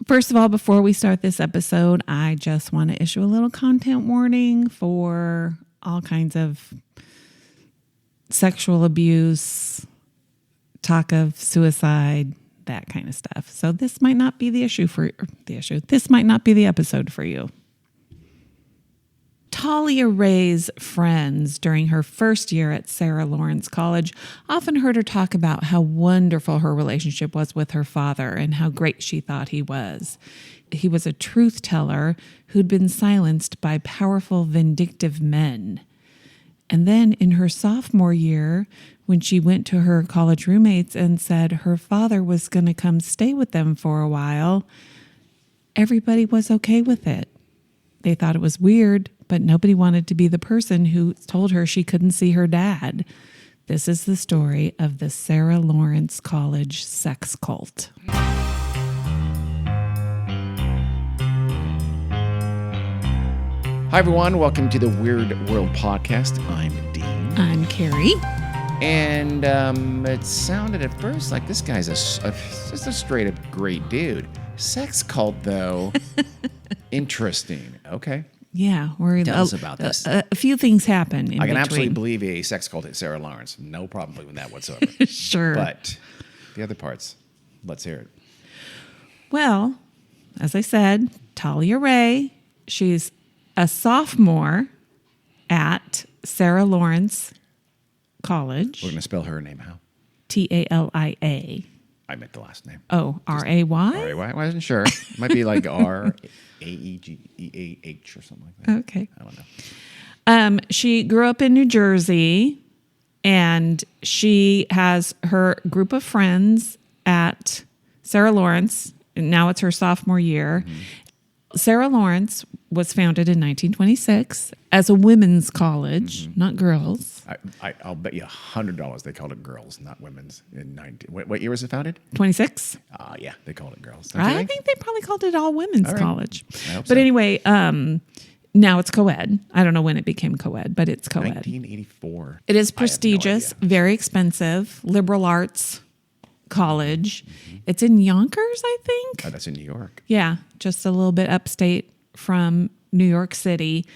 First of all, before we start this episode, I just want to issue a little content warning for all kinds of sexual abuse, talk of suicide, that kind of stuff. So this might not be This might not be the episode for you. Talia Ray's friends during her first year at Sarah Lawrence College often heard her talk about how wonderful her relationship was with her father and how great she thought he was. He was a truth teller who'd been silenced by powerful, vindictive men. And then in her sophomore year, when she went to her college roommates and said her father was going to come stay with them for a while, everybody was okay with it. They thought it was weird, but nobody wanted to be the person who told her she couldn't see her dad. This is the story of the Sarah Lawrence College sex cult. Hi, everyone. Welcome to the Weird World Podcast. I'm Dean. I'm Carrie. And it sounded at first like this guy's just a straight-up great dude. Sex cult, though. Interesting. Okay. Yeah. Tell us about this. A few things happen in I can between. absolutely believe a sex cult at Sarah Lawrence. No problem believing that whatsoever. Sure. But the other parts, let's hear it. Well, as I said, Talia Ray, she's a sophomore at Sarah Lawrence College. We're going to spell her name how? Talia. I meant the last name. Oh, Ray? R-A-Y? I wasn't sure. It might be like R-A-E-G-E-A-H or something like that. Okay. I don't know. She grew up in New Jersey, and she has her group of friends at Sarah Lawrence. And now it's her sophomore year. Mm-hmm. Sarah Lawrence was founded in 1926 as a women's college, not girls. I'll bet you $100 they called it girls, not women's. What year was it founded? 26. Yeah, they called it girls. I think they probably called it all women's college. I hope but so. anyway, now it's co-ed. I don't know when it became co-ed, but it's co-ed. 1984. It is prestigious, very expensive, liberal arts college. Mm-hmm. It's in Yonkers, I think. Oh, that's in New York. Yeah, just a little bit upstate from New York City.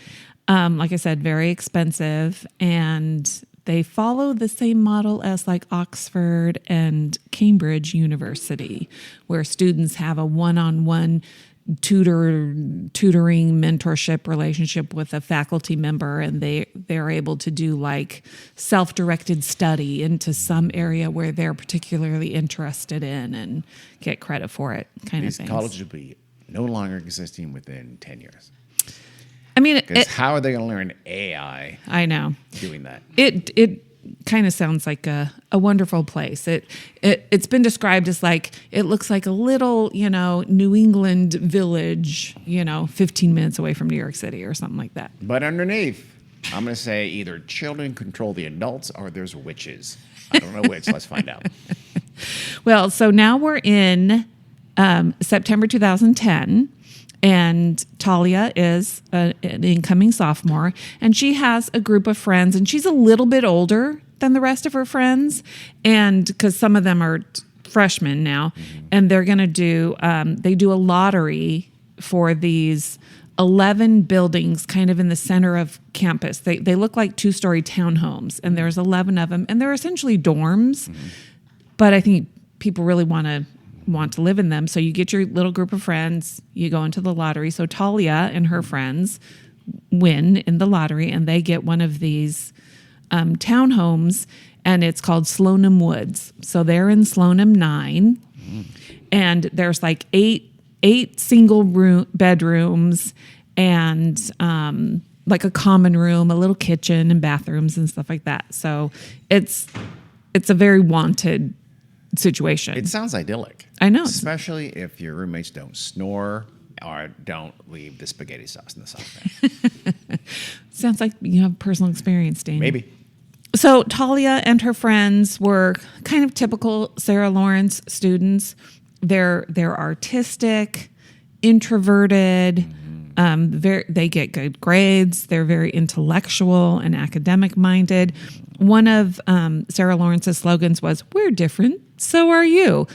Like I said, very expensive, and they follow the same model as like Oxford and Cambridge University, where students have a one-on-one tutoring mentorship relationship with a faculty member, and they're able to do like self-directed study into some area where they're particularly interested in and get credit for it, kind of thing. These colleges will be no longer existing within 10 years. I mean, how are they going to learn AI? I know. Doing that. It kind of sounds like a wonderful place. It's been described as like, it looks like a little, New England village, 15 minutes away from New York City or something like that. But underneath, I'm going to say either children control the adults or there's witches. I don't know which. Let's find out. Well, so now we're in September 2010. And Talia is an incoming sophomore, and she has a group of friends, and she's a little bit older than the rest of her friends, and because some of them are freshmen now, and they're going to do, they do a lottery for these 11 buildings kind of in the center of campus. They look like two-story townhomes, and there's 11 of them, and they're essentially dorms, but I think people really want to live in them. So you get your little group of friends, you go into the lottery. So Talia and her friends win in the lottery, and they get one of these townhomes, and it's called Sloanham Woods. So they're in Sloanham 9, and there's like eight single bedrooms and like a common room, a little kitchen and bathrooms and stuff like that. So it's a very wanted situation. It sounds idyllic. I know. Especially if your roommates don't snore or don't leave the spaghetti sauce in the sauce. Sounds like you have personal experience, Dane. Maybe. So Talia and her friends were kind of typical Sarah Lawrence students. They're artistic, introverted. They get good grades. They're very intellectual and academic minded. One of Sarah Lawrence's slogans was, "We're different, so are you."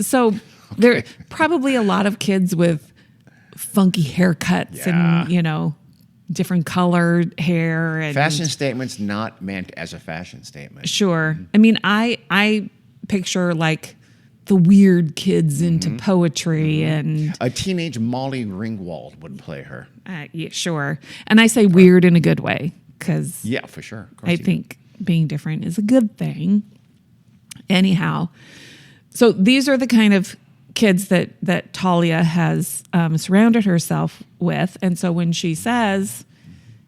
So There are probably a lot of kids with funky haircuts and, different colored hair. And Fashion statements not meant as a fashion statement. Sure. I mean, I picture like the weird kids into poetry and A teenage Molly Ringwald would play her. yeah, sure. And I say weird in a good way because Yeah, for sure. Of course I you do. think being different is a good thing. Anyhow, so these are the kind of kids that Talia has surrounded herself with. And so when she says,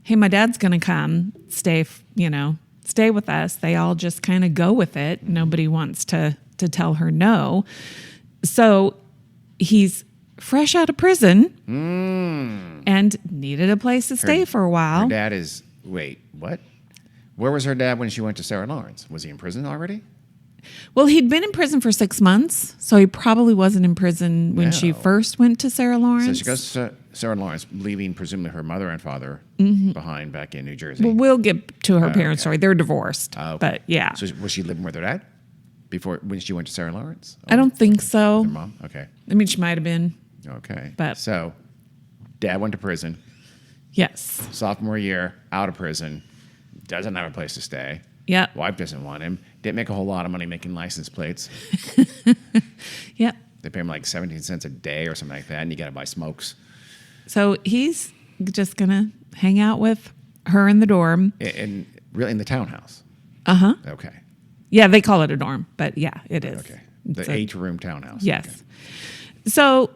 hey, my dad's going to come stay with us, they all just kind of go with it. Nobody wants to tell her no. So he's fresh out of prison and needed a place to stay for a while. Her dad is, wait, what? Where was her dad when she went to Sarah Lawrence? Was he in prison already? Well, he'd been in prison for 6 months, so he probably wasn't in prison when she No. first went to Sarah Lawrence. So she goes to Sarah Lawrence, leaving presumably her mother and father behind back in New Jersey. Well, we'll get to her parents' story. They're divorced, Okay. but yeah. So was she living with her dad when she went to Sarah Lawrence? I don't think so. Her mom? Okay. I mean, she might have been. Okay. But- So dad went to prison, Yes. sophomore year, out of prison, doesn't have a place to stay. Yep. Wife doesn't want him. Didn't make a whole lot of money making license plates. Yep. They pay him like 17 cents a day or something like that, and you got to buy smokes. So he's just going to hang out with her in the dorm. And really in the townhouse. Uh-huh. Okay. Yeah, they call it a dorm, but yeah, it is. Okay. It's The a- 8-room townhouse. Yes. Okay. So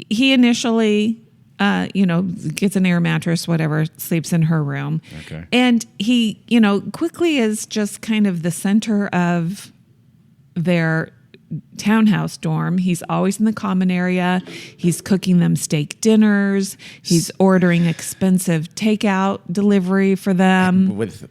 he initially, gets an air mattress, whatever, sleeps in her room. Okay. And he, quickly is just kind of the center of their townhouse dorm. He's always in the common area. He's cooking them steak dinners. He's ordering expensive takeout delivery for them. With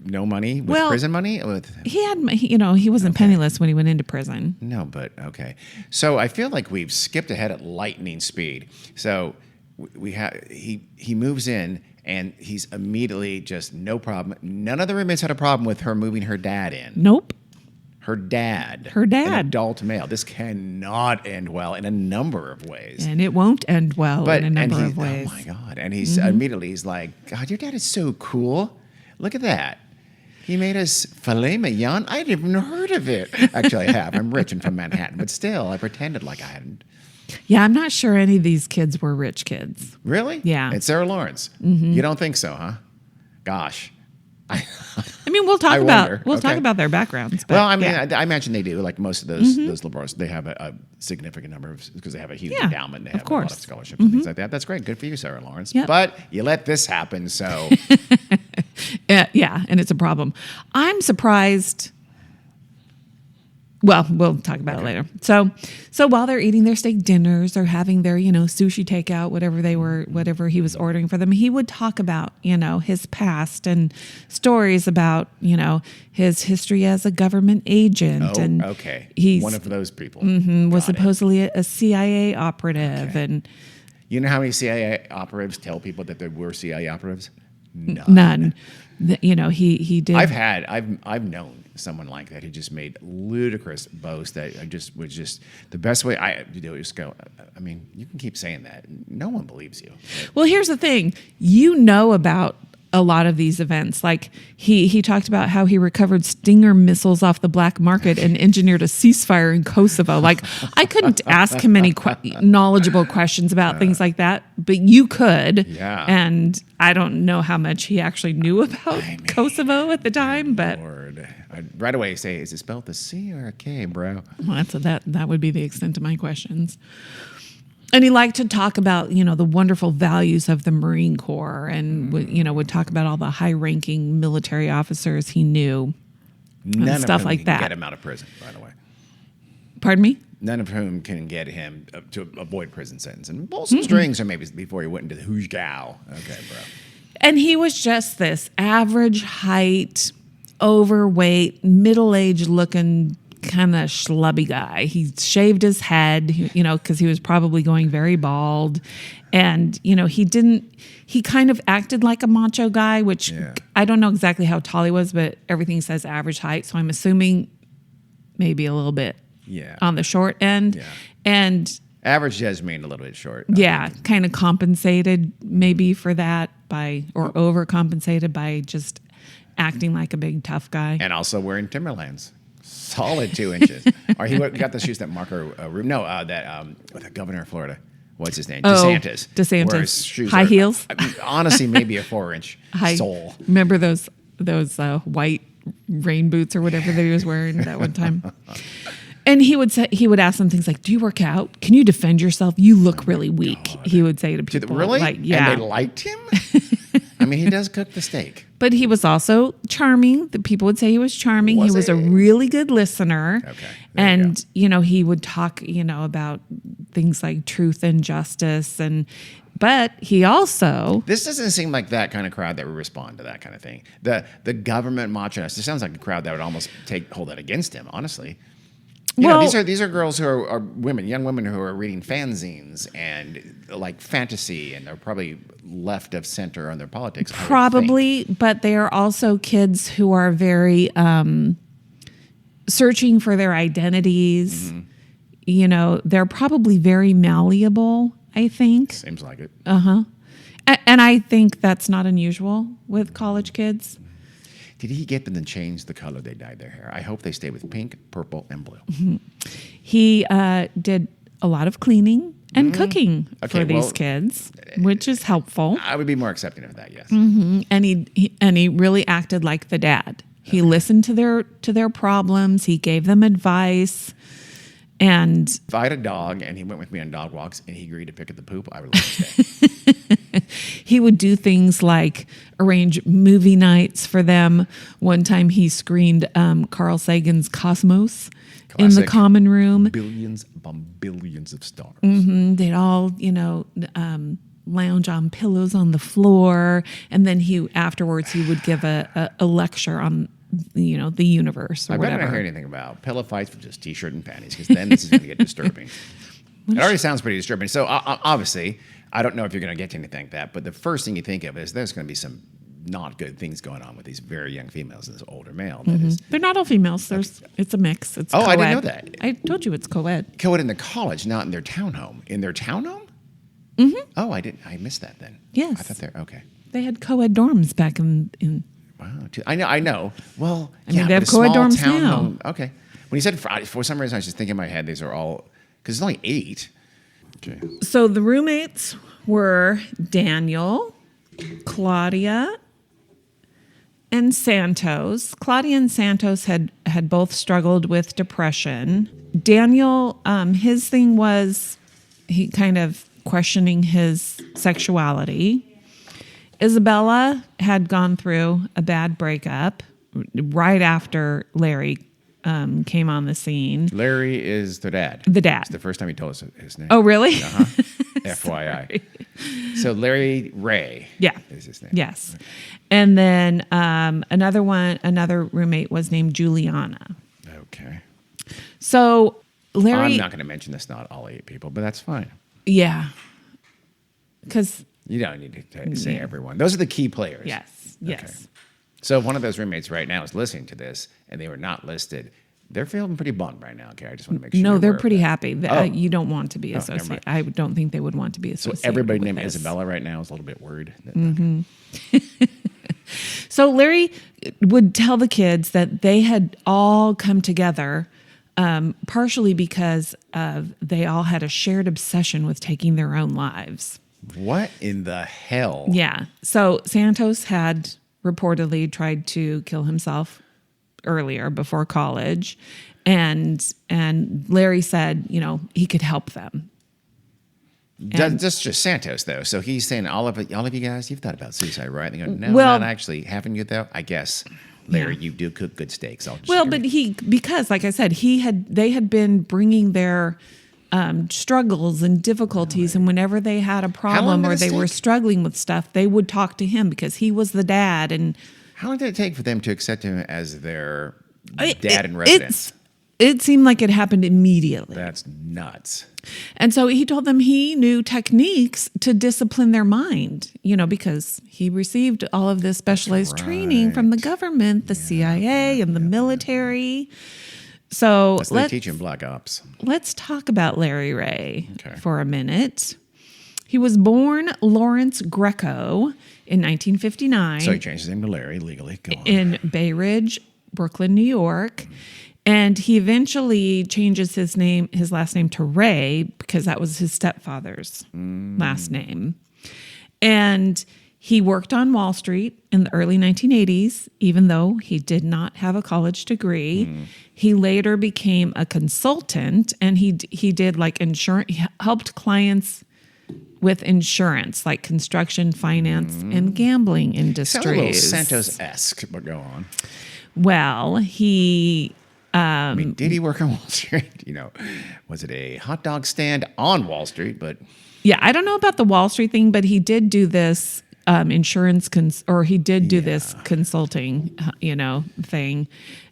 no money? With Well- prison money? With He had, he wasn't penniless when he went into prison. No, but okay. So I feel like we've skipped ahead at lightning speed. So we have he moves in and he's immediately just no problem. None of the roommates had a problem with her moving her dad in. Nope. Her dad. Her dad. An adult male. This cannot end well in a number of ways. And it won't end well in a number of ways. Oh my God. And he's immediately he's like, God, your dad is so cool. Look at that. He made us filet mignon. I hadn't even heard of it. Actually, I have. I'm rich and from Manhattan, but still, I pretended like I hadn't. Yeah, I'm not sure any of these kids were rich kids. Really? Yeah. It's Sarah Lawrence. You don't think so, huh? Gosh. I mean, we'll talk I about wonder. we'll talk Okay. about their backgrounds. But Well, I mean, yeah. I imagine they do. Like most of those liberals, they have a significant number of, because they have a huge Yeah, endowment. They of have a lot of course. scholarships and things like that. That's great. Good for you, Sarah Lawrence. Yep. But you let this happen, so Yeah, and it's a problem. I'm surprised. Well, we'll talk about it later. So while they're eating their steak dinners or having their, sushi takeout, whatever he was ordering for them, he would talk about, his past and stories about, his history as a government agent. oh, and okay. he's One of those people. was Got it. supposedly a CIA operative, Okay. and You know how many CIA operatives tell people that they were CIA operatives? none. He did. I've known someone like that who just made ludicrous boasts that was just the best way I to do it. Just go. I mean, you can keep saying that. No one believes you. Well, here's the thing. About a lot of these events. Like he talked about how he recovered Stinger missiles off the black market and engineered a ceasefire in Kosovo. Like I couldn't ask him any knowledgeable questions about things like that, but you could. Yeah. And I don't know how much he actually knew about Kosovo at the time, but Lord, I'd right away say, is it spelled with a C or a K, bro? well, that would be the extent of my questions. And he liked to talk about, the wonderful values of the Marine Corps and, would talk about all the high-ranking military officers he knew. None stuff of whom like can that. get him out of prison, by the way. Pardon me? None of whom can get him to avoid prison sentence. And pull some strings, or maybe before he went into the Hoosh-Gow. Okay, bro. And he was just this average height, overweight, middle-aged looking kind of schlubby guy. He shaved his head, because he was probably going very bald. And, he kind of acted like a macho guy, which Yeah. I don't know exactly how tall he was, but everything says average height. So I'm assuming maybe a little bit Yeah. on the short end. Yeah. And Average does mean a little bit short. yeah, kind of compensated maybe for that or overcompensated by just acting like a big tough guy. And also wearing Timberlands. Solid 2 inches. Or he got the shoes that Marco Rubio. No, the governor of Florida. What's his name? DeSantis. Where his shoes High heels. I mean, honestly, maybe a 4-inch sole. Remember those white rain boots or whatever they was wearing that one time? And he would ask them things like, "Do you work out? Can you defend yourself? You look really weak." God. He would say to people, "Really?" Like, yeah. And they liked him. I mean, he does cook the steak. But he was also charming. The people would say he was charming. He was a really good listener. Okay. And, he would talk, about things like truth and justice. But he also... This doesn't seem like that kind of crowd that would respond to that kind of thing. The government macho-ness, this sounds like a crowd that would almost hold that against him, honestly. These are girls who are women, young women who are reading fanzines and like fantasy, and they're probably left of center on their politics. Probably, but they are also kids who are very searching for their identities. Mm-hmm. They're probably very malleable, I think. Seems like it. Uh-huh. And I think that's not unusual with college kids. Did he get them to change the color they dyed their hair? I hope they stay with pink, purple, and blue. Mm-hmm. He did a lot of cleaning and cooking for these kids, which is helpful. I would be more accepting of that, yes. Mm-hmm. And he really acted like the dad. He listened to their problems. He gave them advice. And if I had a dog and he went with me on dog walks and he agreed to pick at the poop, I would let him stay. He would do things like arrange movie nights for them. One time he screened Carl Sagan's Cosmos in the common room. Billions upon billions of stars. Mm-hmm. They'd all, lounge on pillows on the floor. And then afterwards he would give a lecture on the universe or I whatever. better not hear anything about pillow fights with just t-shirt and panties, because then this is going to get disturbing. It already sounds pretty disturbing. So obviously, I don't know if you're going to get to anything like that, but the first thing you think of is there's going to be some not good things going on with these very young females and this older male. Mm-hmm. They're not all females. It's a mix. It's co-ed. I didn't know that. I told you it's co-ed. Co-ed in the college, not in their townhome. In their townhome? Mm-hmm. Oh, I missed that then. Yes. I thought they're okay. They had co-ed dorms back in. Wow, I know. Well, they have co-ed dorms now. Home. Okay. When you said for some reason, I was just thinking in my head these are all, because it's only 8. Okay. So the roommates were Daniel, Claudia, and Santos. Claudia and Santos had both struggled with depression. Daniel, his thing was he kind of questioning his sexuality. Isabella had gone through a bad breakup right after Larry came on the scene. Larry is the dad. The dad. It's the first time he told us his name. Oh, really? Uh-huh. FYI. So Larry Ray is his name. Yes. And then another roommate was named Juliana. Okay. So Larry... I'm not going to mention this, not all 8 people, but that's fine. Yeah. Because... You don't need to say everyone. Those are the key players. Yes. Okay. So if one of those roommates right now is listening to this and they were not listed, they're feeling pretty bummed right now. Okay, I just want to make sure. No, they're pretty happy. You don't want to be never associated. mind. I don't think they would want to be associated. So everybody with named this. Isabella right now is a little bit worried. Mm-hmm. So Larry would tell the kids that they had all come together partially because they all had a shared obsession with taking their own lives. What in the hell? Yeah. So Santos had reportedly tried to kill himself earlier before college, and Larry said, he could help them. That's just Santos, though. So he's saying all of you guys, you've thought about suicide, right? And they go, no, well, not actually. Haven't you though? I guess, Larry, you do cook good steaks. Because like I said, they had been bringing their struggles and difficulties, and whenever they had a problem or they were struggling with stuff, they would talk to him because he was the dad. And how long did it take for them to accept him as their dad in residence? It seemed like it happened immediately. That's nuts. And so he told them he knew techniques to discipline their mind, because he received all of this specialized training from the government, the CIA, and the military. So That's what they teach in Black Ops. let's talk about Larry Ray Okay. for a minute. He was born Lawrence Greco in 1959. So he changed his name to Larry legally. Go on. In Bay Ridge, Brooklyn, New York. And he eventually changes his last name to Ray because that was his stepfather's last name. And he worked on Wall Street in the early 1980s, even though he did not have a college degree. He later became a consultant, and he did like insurance. He helped clients with insurance, like construction, finance, and gambling industries. Sounds a little Santos-esque, but go on. Well, he... I mean, did he work on Wall Street? Was it a hot dog stand on Wall Street? But yeah, I don't know about the Wall Street thing, but he did do this this consulting, thing.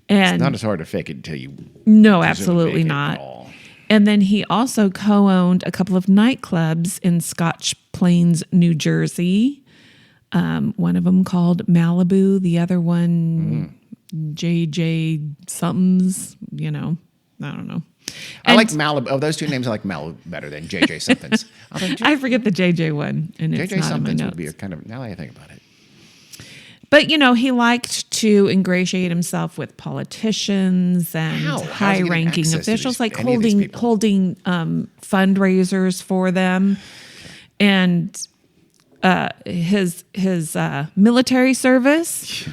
And it's not as hard to fake it until you. No, presume absolutely make it not. at all. And then he also co-owned a couple of nightclubs in Scotch Plains, New Jersey. One of them called Malibu, the other one JJ somethings, I don't know. I like Malibu. Of those two names, I like Malibu better than JJ somethings. I forget the JJ one, and it's JJ not in my somethings notes. would be a kind of, now that I think about it. But, he liked to ingratiate himself with politicians and How's he getting high-ranking access to officials, these- like any of these people? holding fundraisers for them. And his military service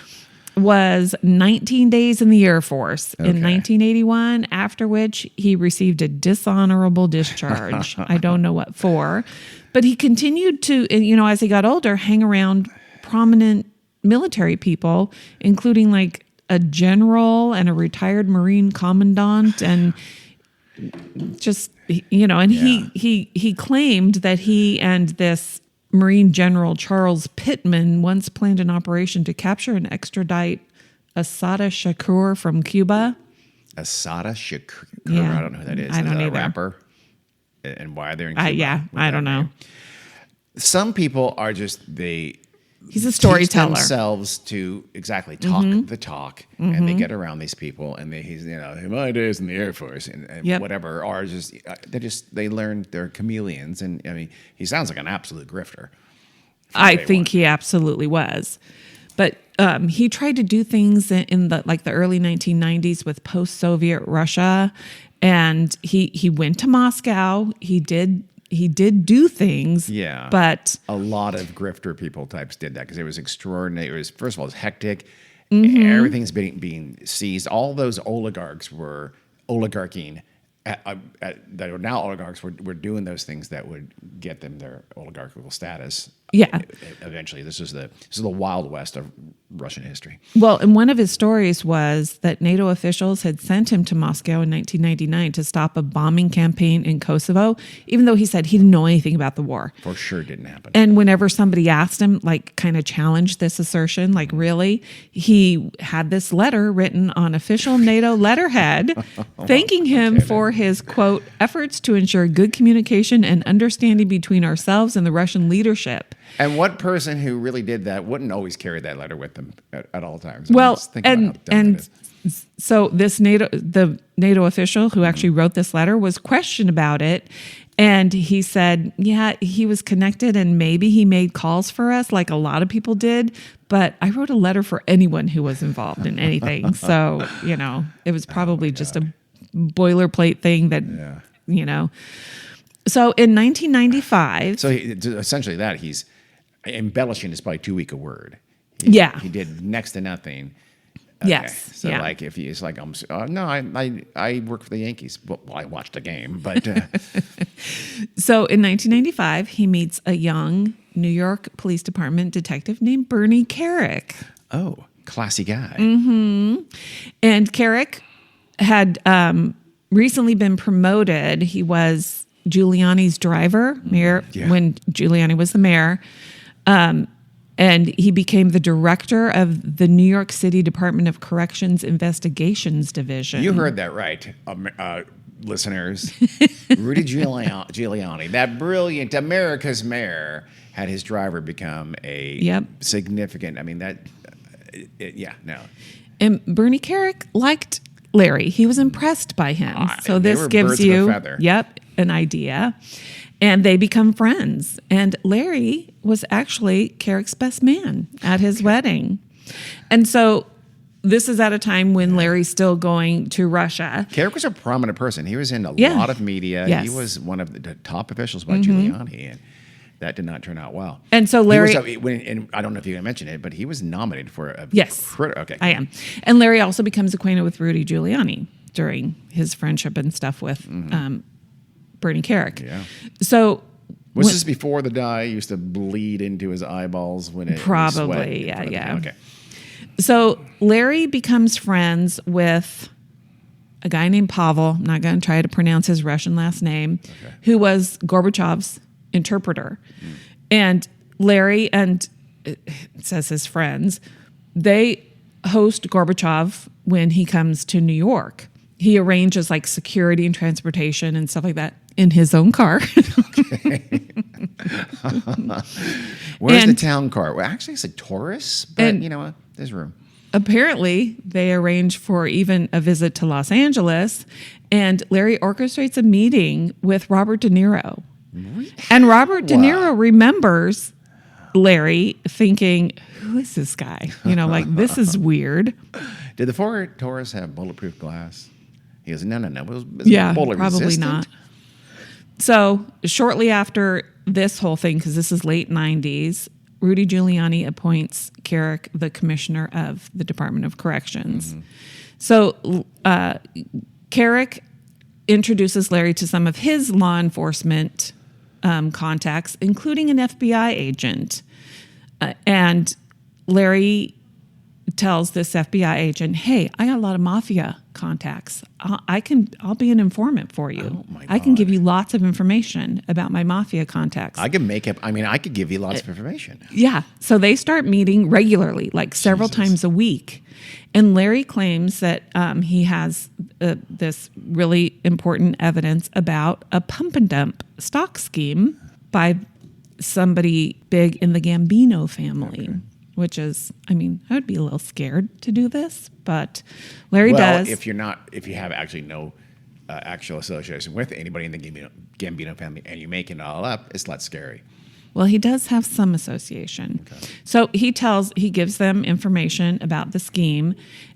was 19 days in the Air Force in 1981, after which he received a dishonorable discharge. I don't know what for. But he continued to, as he got older, hang around prominent military people, including like a general and a retired Marine commandant, and just he claimed that he and this Marine General Charles Pittman once planned an operation to capture and extradite Assata Shakur from Cuba. Assata Shakur. Yeah. I don't know who that is. I don't Is that a either. rapper? And why they're in Cuba? I don't know. Some people are just He's a storyteller. Teach themselves to exactly talk the talk, and they get around these people, and he's my days in the Air Force and whatever are just they learn, they're chameleons, and I mean he sounds like an absolute grifter. I think he absolutely was, but he tried to do things in the early 1990s with post-Soviet Russia, and he went to Moscow. He did do things. Yeah. But a lot of grifter people types did that because it was extraordinary. It was, first of all, it's hectic. Everything's being seized. All those oligarchs were oligarching. That are now oligarchs were doing those things that would get them their oligarchical status. Yeah. Eventually, this is the Wild West of Russian history. Well, and one of his stories was that NATO officials had sent him to Moscow in 1999 to stop a bombing campaign in Kosovo, even though he said he didn't know anything about the war. For sure didn't happen. And whenever somebody asked him, kind of challenged this assertion, really, he had this letter written on official NATO letterhead thanking him for his, quote, efforts to ensure good communication and understanding between ourselves and the Russian leadership. And what person who really did that wouldn't always carry that letter with them at all times? Well, Just think about how dumb that and is. so the NATO official who actually wrote this letter was questioned about it. And he said, yeah, he was connected and maybe he made calls for us like a lot of people did. But I wrote a letter for anyone who was involved in anything. So, it was probably just a boilerplate thing that, So in 1995. So essentially that he's embellishing is probably too weak a word. He did next to nothing. Okay. Yes. So if he's like, no, I work for the Yankees. Well, I watched a game, but. So in 1995, he meets a young New York Police Department detective named Bernie Carrick. Oh, classy guy. Mm-hmm. And Carrick had recently been promoted. He was Giuliani's driver, mayor, when Giuliani was the mayor. And he became the director of the New York City Department of Corrections Investigations Division. You heard that right, listeners. Rudy Giuliani, that brilliant America's mayor, had his driver become a significant. I mean, no. And Bernie Carrick liked Larry. He was impressed by him. So they this were gives birds of a you, feather. an idea. And they become friends. And Larry was actually Carrick's best man at his wedding. And so this is at a time when Larry's still going to Russia. Carrick was a prominent person. He was in a Yeah. lot of media. Yes. He was one of the top officials by Giuliani, and that did not turn out well. And so Larry... and I don't know if you're going to mention it, but he was nominated for a... Yes, Okay. I am. And Larry also becomes acquainted with Rudy Giuliani during his friendship and stuff with Bernie Carrick. Yeah. So... Was this before the dye used to bleed into his eyeballs when it Probably, sweat yeah. Okay. So Larry becomes friends with a guy named Pavel, I'm not going to try to pronounce his Russian last name, who was Gorbachev's interpreter. And Larry and, it says his friends, they host Gorbachev when he comes to New York. He arranges like security and transportation and stuff like that in his own car. Where's the town car? Well, actually, it's a Taurus, but and- you know what? There's room. Apparently, they arrange for even a visit to Los Angeles, and Larry orchestrates a meeting with Robert De Niro. And Robert De Niro remembers Larry thinking, who is this guy? You know, like, this is weird. Did the Ford Taurus have bulletproof glass? He goes, no. It was bullet probably resistant? not. So shortly after this whole thing, because this is late 90s, Rudy Giuliani appoints Carrick the commissioner of the Department of Corrections. So Carrick introduces Larry to some of his law enforcement contacts, including an FBI agent. And Larry tells this FBI agent, hey, I got a lot of mafia contacts. I'll be an informant for you. Oh my I can God. give you lots of information about my mafia contacts. I could give you lots of information. Yeah. So they start meeting regularly, like several times a week. And Larry claims that he has this really important evidence about a pump and dump stock scheme by somebody big in the Gambino family. Okay. Which is, I would be a little scared to do this, but Larry does. If you have actually no actual association with anybody in the Gambino family and you make it all up, it's less scary. Well, he does have some association. Okay. So he gives them information about the scheme,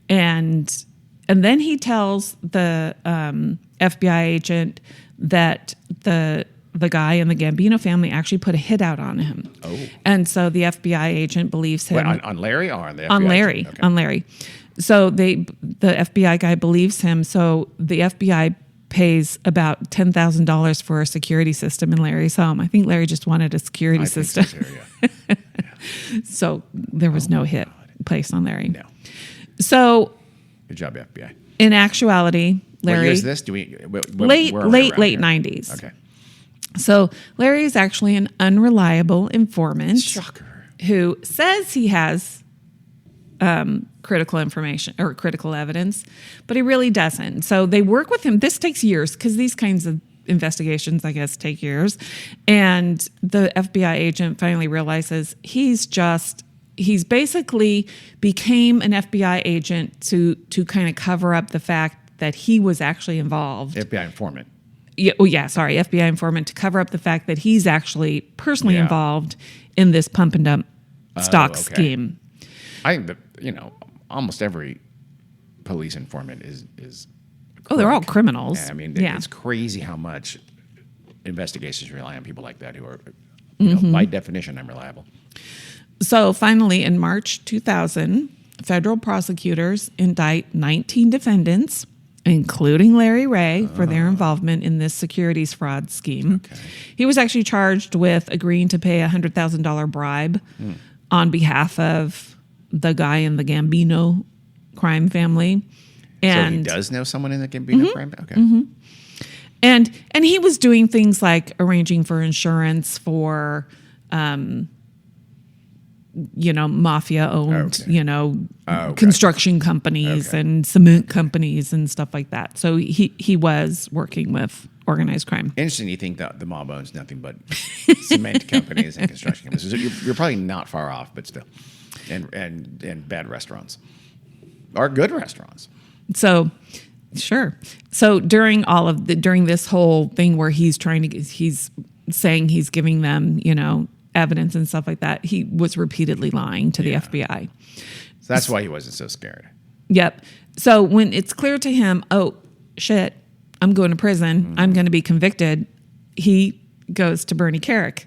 and then he tells the FBI agent that the guy in the Gambino family actually put a hit out on him. Oh. And so the FBI agent believes him. Wait, on Larry or on the FBI on Larry, agent? Okay. On Larry. So the FBI guy believes him. So the FBI pays about $10,000 for a security system in Larry's home. I think Larry just wanted a security system. So, yeah. So there was no hit placed on Larry. No. So good job, FBI. In actuality, Larry. What year is this? Late 90s. Okay. So Larry is actually an unreliable informant. Shocker. Who says he has critical information or critical evidence, but he really doesn't. So they work with him. This takes years because these kinds of investigations, I guess, take years. And the FBI agent finally realizes he's basically became an FBI agent to kind of cover up the fact that he was actually involved. FBI informant. FBI informant to cover up the fact that he's actually personally involved in this pump and dump stock scheme. I think that, almost every police informant is they're all criminals. Yeah, it's crazy how much investigations rely on people like that who are, by definition, unreliable. So finally, in March 2000, federal prosecutors indict 19 defendants, including Larry Ray, for their involvement in this securities fraud scheme. Okay. He was actually charged with agreeing to pay a $100,000 bribe on behalf of the guy in the Gambino crime family. And so he does know someone in the Gambino crime? Okay. Mm-hmm. And he was doing things like arranging for insurance for mafia-owned, construction companies and cement companies and stuff like that. So he was working with organized crime. Interesting. You think that the mob owns nothing but cement companies and construction companies. So you're probably not far off, but still, and bad restaurants or good restaurants. So, sure. So during during this whole thing where he's saying he's giving them, evidence and stuff like that, he was repeatedly lying to the FBI. So that's why he wasn't so scared. Yep. So when it's clear to him, oh shit, I'm going to prison, I'm going to be convicted, he goes to Bernie Kerik.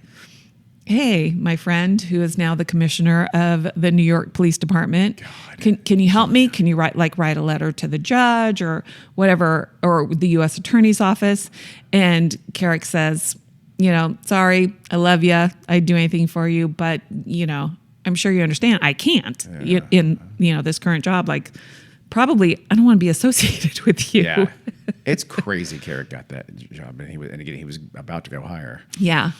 Hey, my friend, who is now the commissioner of the New York Police Department, can you help me? Can you write a letter to the judge or whatever, or the U.S. Attorney's Office? And Kerik says, sorry, I love you, I'd do anything for you, but I'm sure you understand I can't in this current job. Like, probably I don't want to be associated with you. Yeah, it's crazy. Kerik got that job, and he was about to go higher. Yeah,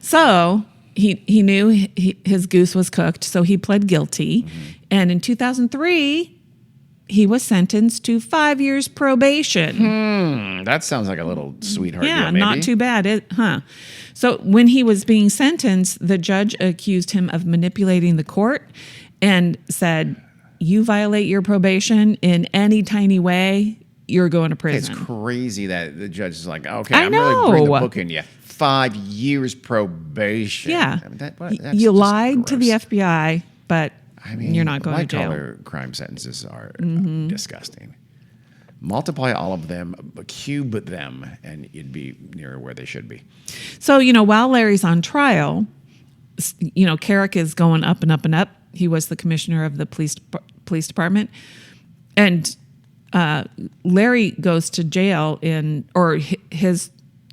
so. He knew his goose was cooked, so he pled guilty. And in 2003, he was sentenced to 5 years probation. That sounds like a little sweetheart. Yeah, maybe. not too bad, So when he was being sentenced, the judge accused him of manipulating the court and said, you violate your probation in any tiny way, you're going to prison. It's crazy that the judge is like, okay, I I'm know. really bringing the book in you. 5 years probation. Yeah. I mean, that's you just lied to the gross. FBI, but you're not going to jail. White-collar crime sentences are disgusting. Multiply all of them, cube them, and you'd be near where they should be. So, while Larry's on trial, Kerik is going up and up and up. He was the commissioner of the police department. And Larry goes to jail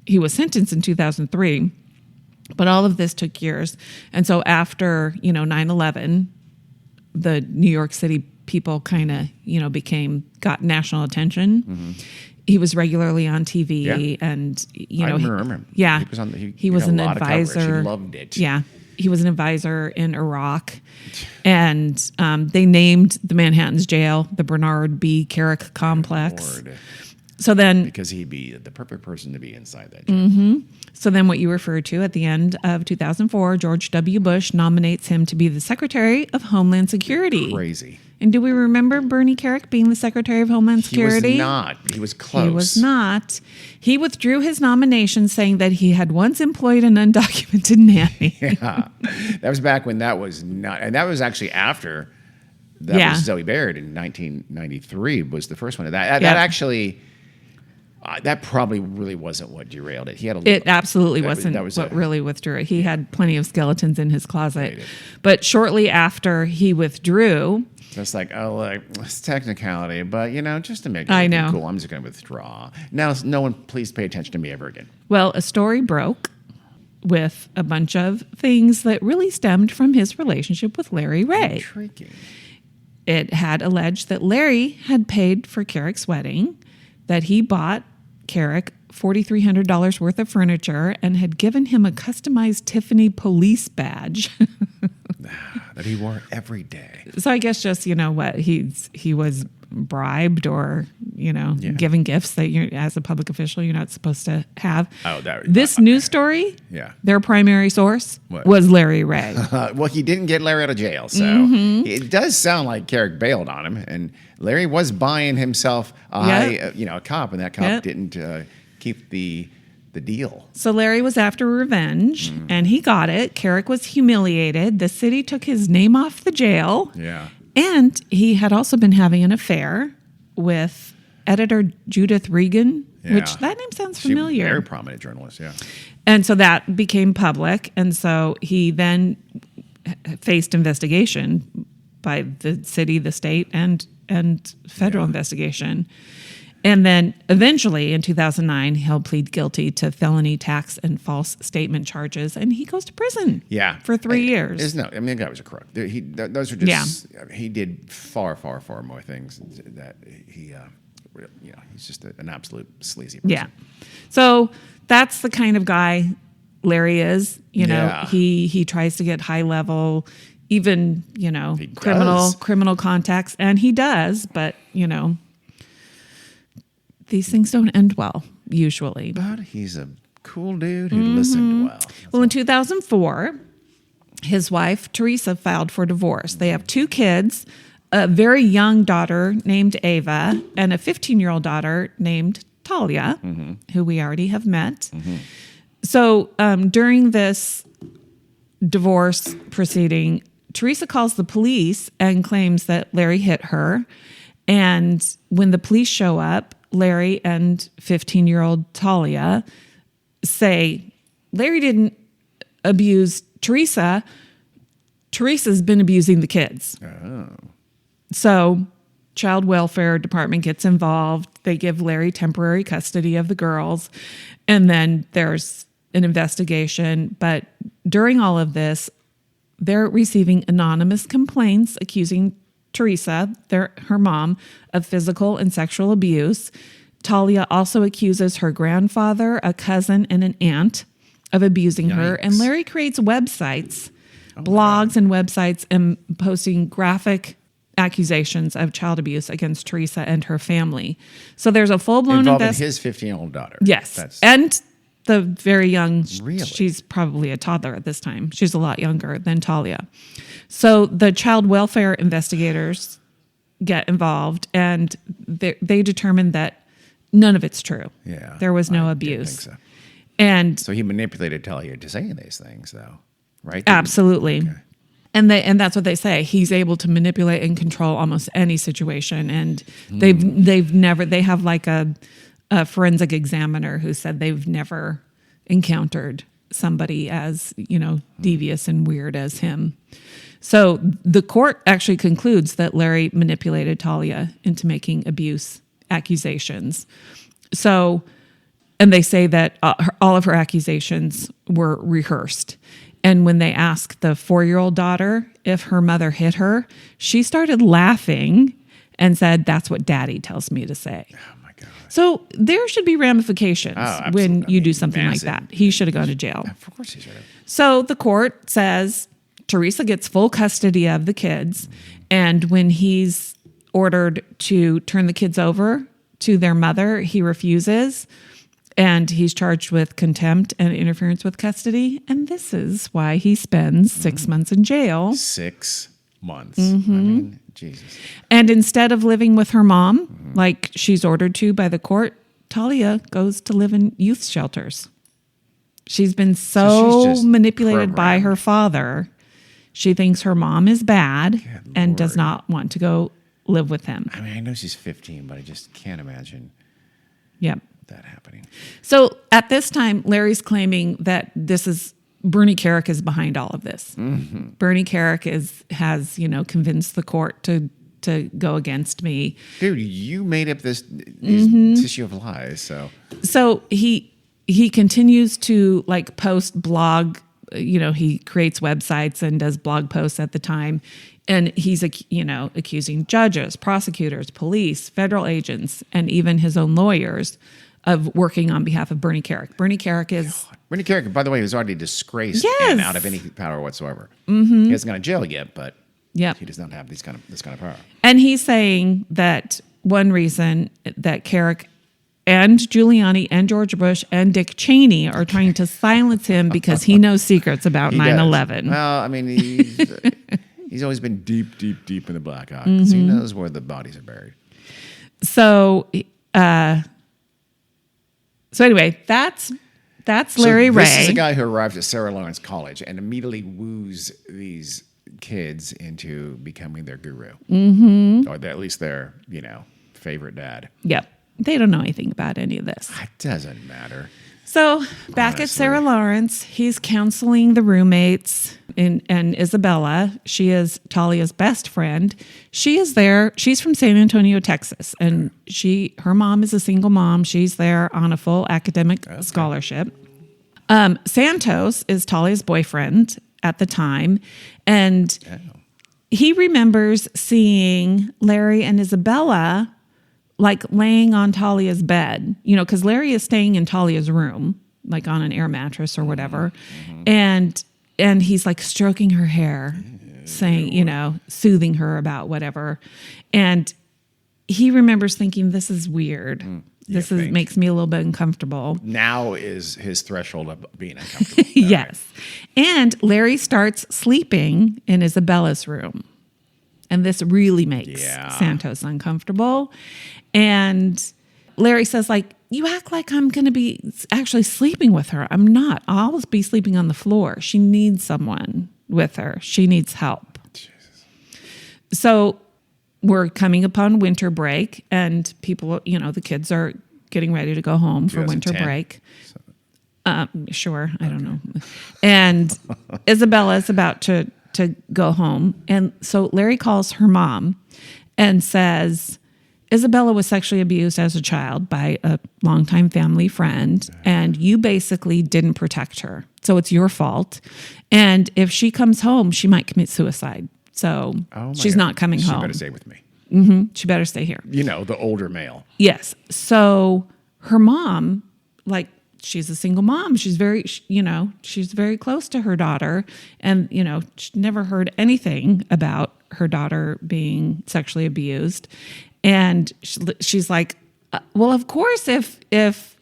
he was sentenced in 2003, but all of this took years. And so after, 9/11, the New York City people kind of, got national attention. He was regularly on TV and, I remember him. Yeah. He was an a lot of coverage. advisor. He loved it. Yeah. He was an advisor in Iraq. And they named the Manhattan's jail the Bernard B. Kerik Complex. Lord. So then, because he'd be the perfect person to be inside that jail. So then what you referred to at the end of 2004, George W. Bush nominates him to be the Secretary of Homeland Security. Crazy. And do we remember Bernie Kerik being the Secretary of Homeland Security? He was not. He was close. He was not. He withdrew his nomination, saying that he had once employed an undocumented nanny. Yeah. That was back when that was not, and that was actually after that was Zoe Baird in 1993 was the first one. That actually... that probably really wasn't what derailed it. It absolutely wasn't what really withdrew it. He had plenty of skeletons in his closet. But shortly after he withdrew... Just like, oh, look, it's technicality, but, just to make it cool, I'm just going to withdraw. Now, no one, please pay attention to me ever again. Well, a story broke with a bunch of things that really stemmed from his relationship with Larry Ray. Intriguing. It had alleged that Larry had paid for Kerik's wedding, that he bought Kerik $4,300 worth of furniture and had given him a customized Tiffany police badge that he wore every day. So I guess just he was bribed or given gifts that you, as a public official, you're not supposed to have. Oh, this news story. Yeah, their primary source was Larry Ray. Well, he didn't get Larry out of jail, so it does sound like Kerik bailed on him, and Larry was buying himself a cop, and that cop didn't keep the deal. So Larry was after revenge, and he got it. Kerik was humiliated. The city took his name off the jail. Yeah. And he had also been having an affair with editor Judith Regan, which that name sounds familiar. Very prominent journalist, yeah. And so that became public, and so he then faced investigation by the city, the state, and federal investigation. And then eventually in 2009, he'll plead guilty to felony tax and false statement charges, and he goes to prison. Yeah, for 3 years. The guy was a crook. Those are just. Yeah. He did far, far, far more things that he's just an absolute sleazy person. Yeah. So that's the kind of guy Larry is. He tries to get high level, even criminal contacts, and he does, but these things don't end well, usually. But he's a cool dude who listened well. Well, in 2004, his wife, Teresa, filed for divorce. They have 2 kids, a very young daughter named Ava and a 15-year-old daughter named Talia, who we already have met. So during this divorce proceeding, Teresa calls the police and claims that Larry hit her. And when the police show up, Larry and 15-year-old Talia say, Larry didn't abuse Teresa. Teresa's been abusing the kids. Oh. So child welfare department gets involved. They give Larry temporary custody of the girls. And then there's an investigation. But during all of this, they're receiving anonymous complaints accusing Teresa, her mom, of physical and sexual abuse. Talia also accuses her grandfather, a cousin, and an aunt of abusing her. And Larry creates websites, blogs and websites, and posting graphic accusations of child abuse against Teresa and her family. So there's a full-blown involving his 15-year-old daughter. Yes. And the very young, Really? She's probably a toddler at this time. She's a lot younger than Talia. So the child welfare investigators get involved, and they determine that none of it's true. Yeah. There was no I abuse. didn't think so. And So he manipulated Talia into saying these things, though, right? absolutely. Okay. And that's what they say. He's able to manipulate and control almost any situation. And they have like a forensic examiner who said they've never encountered somebody as, devious and weird as him. So the court actually concludes that Larry manipulated Talia into making abuse accusations. So, and they say that all of her accusations were rehearsed. And when they asked the 4-year-old daughter if her mother hit her, she started laughing and said, "That's what Daddy tells me to say." Oh, my God. So there should be ramifications when you do something massive. like that. He should have gone to jail. Of course he should have. So the court says Teresa gets full custody of the kids. And when he's ordered to turn the kids over to their mother, he refuses. And he's charged with contempt and interference with custody. And this is why he spends 6 months in jail. 6 months. I mean, Jesus. And instead of living with her mom, like she's ordered to by the court, Talia goes to live in youth shelters. She's been So she's just manipulated by programmed. her father. She thinks her mom is bad and Lord. does not want to go live with him. I mean, I know she's 15, but I just can't imagine Yep. that happening. So at this time, Larry's claiming that Bernie Carrick is behind all of this. Bernie Carrick has convinced the court to go against me. Dude, you made up this tissue of lies, so. So he continues to post blog. He creates websites and does blog posts at the time, and he's accusing judges, prosecutors, police, federal agents, and even his own lawyers of working on behalf of Bernie Carrick. Bernie Carrick is Bernie Carrick, by the way, was already disgraced Yes. and out of any power whatsoever. He hasn't gone to jail yet, but Yep. he does not have this kind of power. And he's saying that one reason that Carrick and Giuliani and George Bush and Dick Cheney are trying to silence him because he knows secrets about He 9/11. does. Well, I mean, he's always been deep, deep, deep in the black eye. So he knows where the bodies are buried. So, anyway, that's Larry Ray. This is a guy who arrived at Sarah Lawrence College and immediately woos these kids into becoming their guru, or at least their favorite dad. Yep. They don't know anything about any of this. It doesn't matter. So back at Honestly. Sarah Lawrence, he's counseling the roommates and Isabella. She is Talia's best friend. She is there. She's from San Antonio, Texas, and her mom is a single mom. She's there on a full academic scholarship. Santos is Talia's boyfriend at the time, and he remembers seeing Larry and Isabella laying on Talia's bed, because Larry is staying in Talia's room, on an air mattress or whatever. And he's stroking her hair, saying, soothing her about whatever. And he remembers thinking, this is weird. This makes me a little bit uncomfortable. Now is his threshold of being uncomfortable. Yes. And Larry starts sleeping in Isabella's room. And this really makes Santos uncomfortable. And Larry says, like, you act like I'm going to be actually sleeping with her. I'm not. I'll be sleeping on the floor. She needs someone with her. She needs help. Jesus. So we're coming upon winter break, and people, the kids are getting ready to go home for winter break. Sure. I don't know. And Isabella is about to go home. And so Larry calls her mom and says, Isabella was sexually abused as a child by a longtime family friend, and you basically didn't protect her. So it's your fault. And if she comes home, she might commit suicide. So she's not coming home. She better stay with me. Mm-hmm. She better stay here. The older male. Yes. So her mom, like, she's a single mom. She's very, she's very close to her daughter. And, she never heard anything about her daughter being sexually abused. And she's like, well, of course, if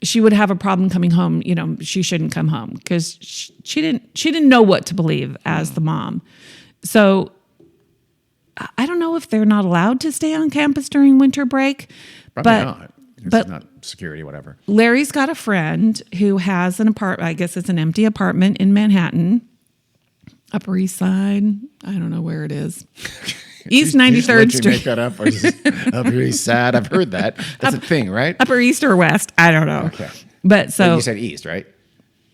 she would have a problem coming home, she shouldn't come home, because she didn't know what to believe as the mom. So I don't know if they're not allowed to stay on campus during winter break. Probably not. It's not security, whatever. Larry's got a friend who has an apartment. I guess it's an empty apartment in Manhattan, Upper East Side. I don't know where it is. East 93rd Street. Make that up? Or just Upper East Side? I've heard that. That's a thing, right? Upper East or West? I don't know. Okay. But so you said East, right?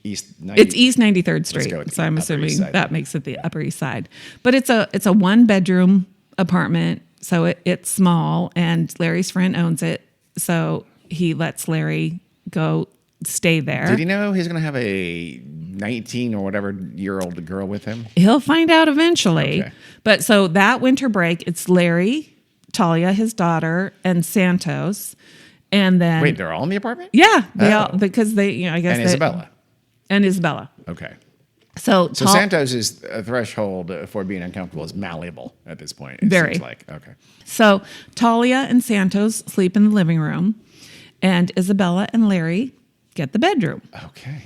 East. 90, it's East 93rd Street. So I'm assuming that makes it the Upper East Side. But it's a 1-bedroom apartment, so it's small, and Larry's friend owns it. So he lets Larry go stay there. Did he know he's going to have a 19 or whatever year old girl with him? He'll find out eventually. Okay. But so that winter break, it's Larry, Talia, his daughter, and Santos. And then wait, they're all in the apartment? Yeah, they all, because they, I guess. And Isabella. And Isabella. Okay. So Santos' threshold for being uncomfortable is malleable at this point. It very. Seems like. Okay. So Talia and Santos sleep in the living room, and Isabella and Larry get the bedroom. Okay.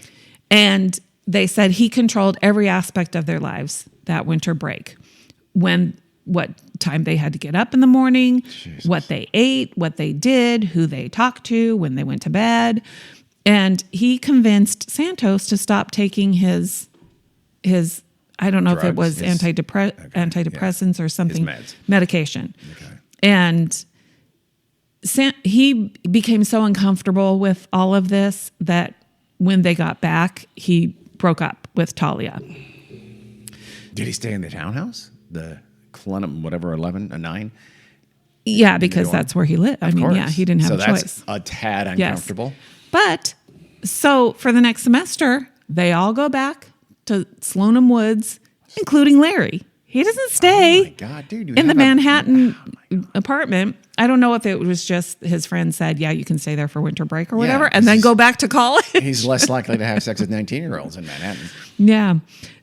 And they said he controlled every aspect of their lives that winter break. What time they had to get up in the morning, Jesus. What they ate, what they did, who they talked to, when they went to bed. And he convinced Santos to stop taking his I don't know drugs, if it was antidepressants or something, medication. Okay. And he became so uncomfortable with all of this that when they got back, he broke up with Talia. Did he stay in the townhouse? The Clennam, whatever, 11, a 9? Yeah, because that's where he lived. He didn't have a choice. So that's a tad uncomfortable. Yes. But so for the next semester, they all go back to Sloanham Woods, including Larry. He doesn't stay oh my God, dude, in the Manhattan apartment. I don't know if it was just his friend said, yeah, you can stay there for winter break or whatever, and then go back to college. He's less likely to have sex with 19-year-olds in Manhattan. Yeah.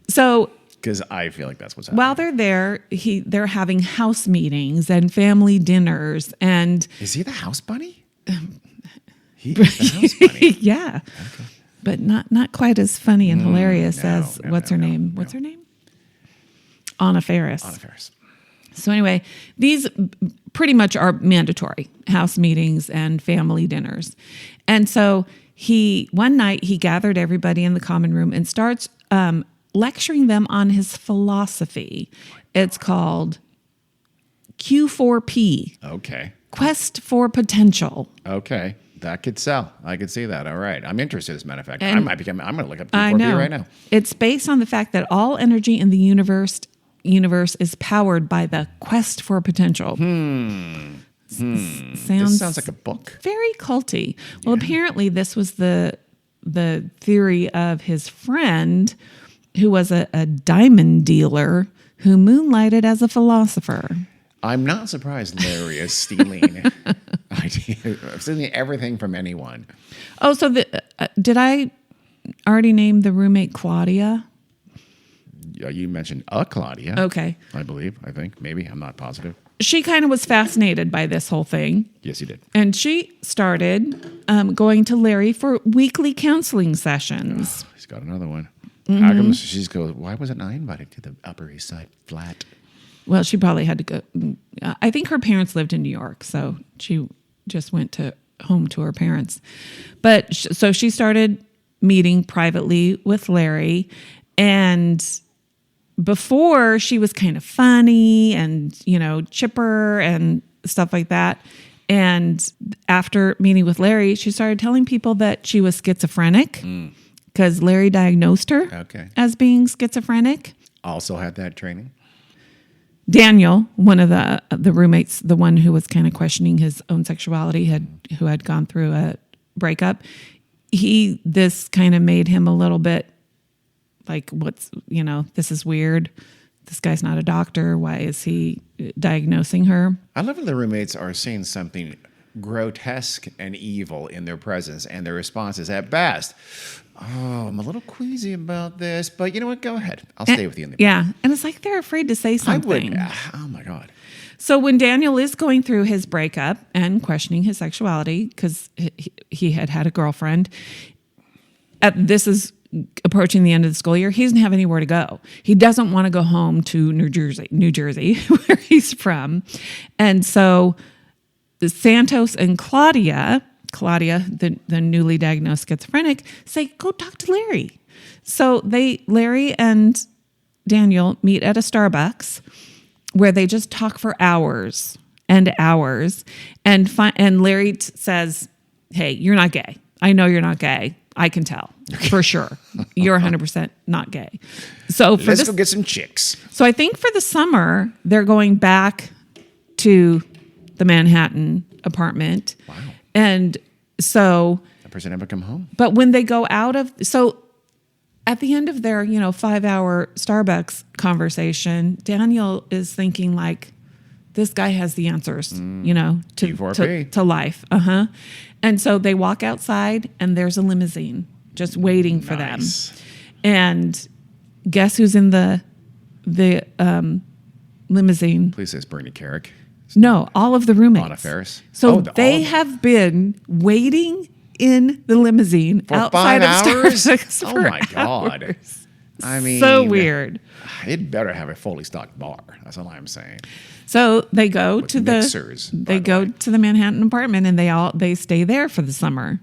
So because I feel like that's what's happening. While they're there, they're having house meetings and family dinners. And is he the house bunny? He is the house bunny. Yeah. Okay. But not quite as funny and hilarious as what's her name? What's her name? Anna Faris. Anna Faris. So anyway, these pretty much are mandatory house meetings and family dinners. And so one night he gathered everybody in the common room and starts lecturing them on his philosophy. It's called Q4P. Okay. Quest for Potential. Okay. That could sell. I could see that. All right. I'm interested, as a matter of fact. I'm going to look up Q4P I know. right now. It's based on the fact that all energy in the universe is powered by the quest for potential. This sounds like a book. Very culty. Well, apparently this was the theory of his friend, who was a diamond dealer who moonlighted as a philosopher. I'm not surprised Larry is stealing everything from anyone. Oh, so did I already name the roommate Claudia? You mentioned Claudia. Okay. I think, maybe. I'm not positive. She kind of was fascinated by this whole thing. Yes, you did. And she started going to Larry for weekly counseling sessions. Oh, he's got another one. Mm-hmm. How come she's goes, why wasn't I invited to the Upper East Side flat? Well, she probably had to go. I think her parents lived in New York, so she just went home to her parents. But so she started meeting privately with Larry, and before she was kind of funny and, chipper and stuff like that. And after meeting with Larry, she started telling people that she was schizophrenic because Larry diagnosed her as being schizophrenic. Also had that training. Daniel, one of the roommates, the one who was kind of questioning his own sexuality, who had gone through a breakup, this kind of made him a little bit like, this is weird. This guy's not a doctor. Why is he diagnosing her? I love when the roommates are seeing something grotesque and evil in their presence, and their response is at best, "Oh, I'm a little queasy about this, but you know what? Go ahead. I'll stay with you in the Yeah, and it's like they're afraid to say something. I would. Oh my God. So when Daniel is going through his breakup and questioning his sexuality because he had a girlfriend, this is approaching the end of the school year, he doesn't have anywhere to go. He doesn't want to go home to New Jersey, where he's from. And so Santos and Claudia, the newly diagnosed schizophrenic, say, go talk to Larry. So Larry and Daniel meet at a Starbucks where they just talk for hours and hours. And Larry says, hey, you're not gay. I know you're not gay. I can tell for sure. You're 100% not gay. So let's go get some chicks. So I think for the summer, they're going back to the Manhattan apartment. Wow. And so that person ever come home? But when they go at the end of their, 5-hour Starbucks conversation, Daniel is thinking like, this guy has the answers, to life. And so they walk outside and there's a limousine just waiting for them. And guess who's in the limousine? Please say it's Bernie Carrick. No, all of the roommates. Anna Ferris. So they have been waiting in the limousine for outside 5 hours. Of Starbucks Oh my God! Hours. I mean, so weird. It better have a fully stocked bar. That's all I'm saying. So they go to mixers, to the Manhattan apartment, and they stay there for the summer.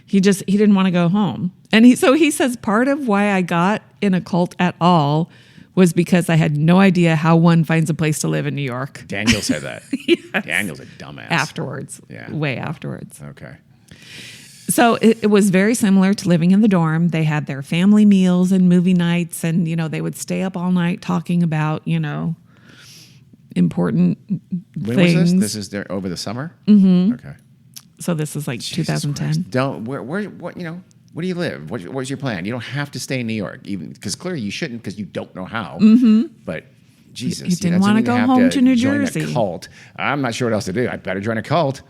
He didn't want to go home, and he says part of why I got in a cult at all was because I had no idea how one finds a place to live in New York. Daniel said that. Yes. Daniel's a dumbass. Afterwards, way afterwards. Okay. So it was very similar to living in the dorm. They had their family meals and movie nights, and they would stay up all night talking about important when things. Was this? This is there over the summer? Mm-hmm. Okay. So this is like Jesus 2010. Christ. Don't where do you live? What's your plan? You don't have to stay in New York, even because clearly you shouldn't, because you don't know how. Mm-hmm. But Jesus, you didn't want to go home to New Jersey. Join a cult. I'm not sure what else to do. I better join a cult.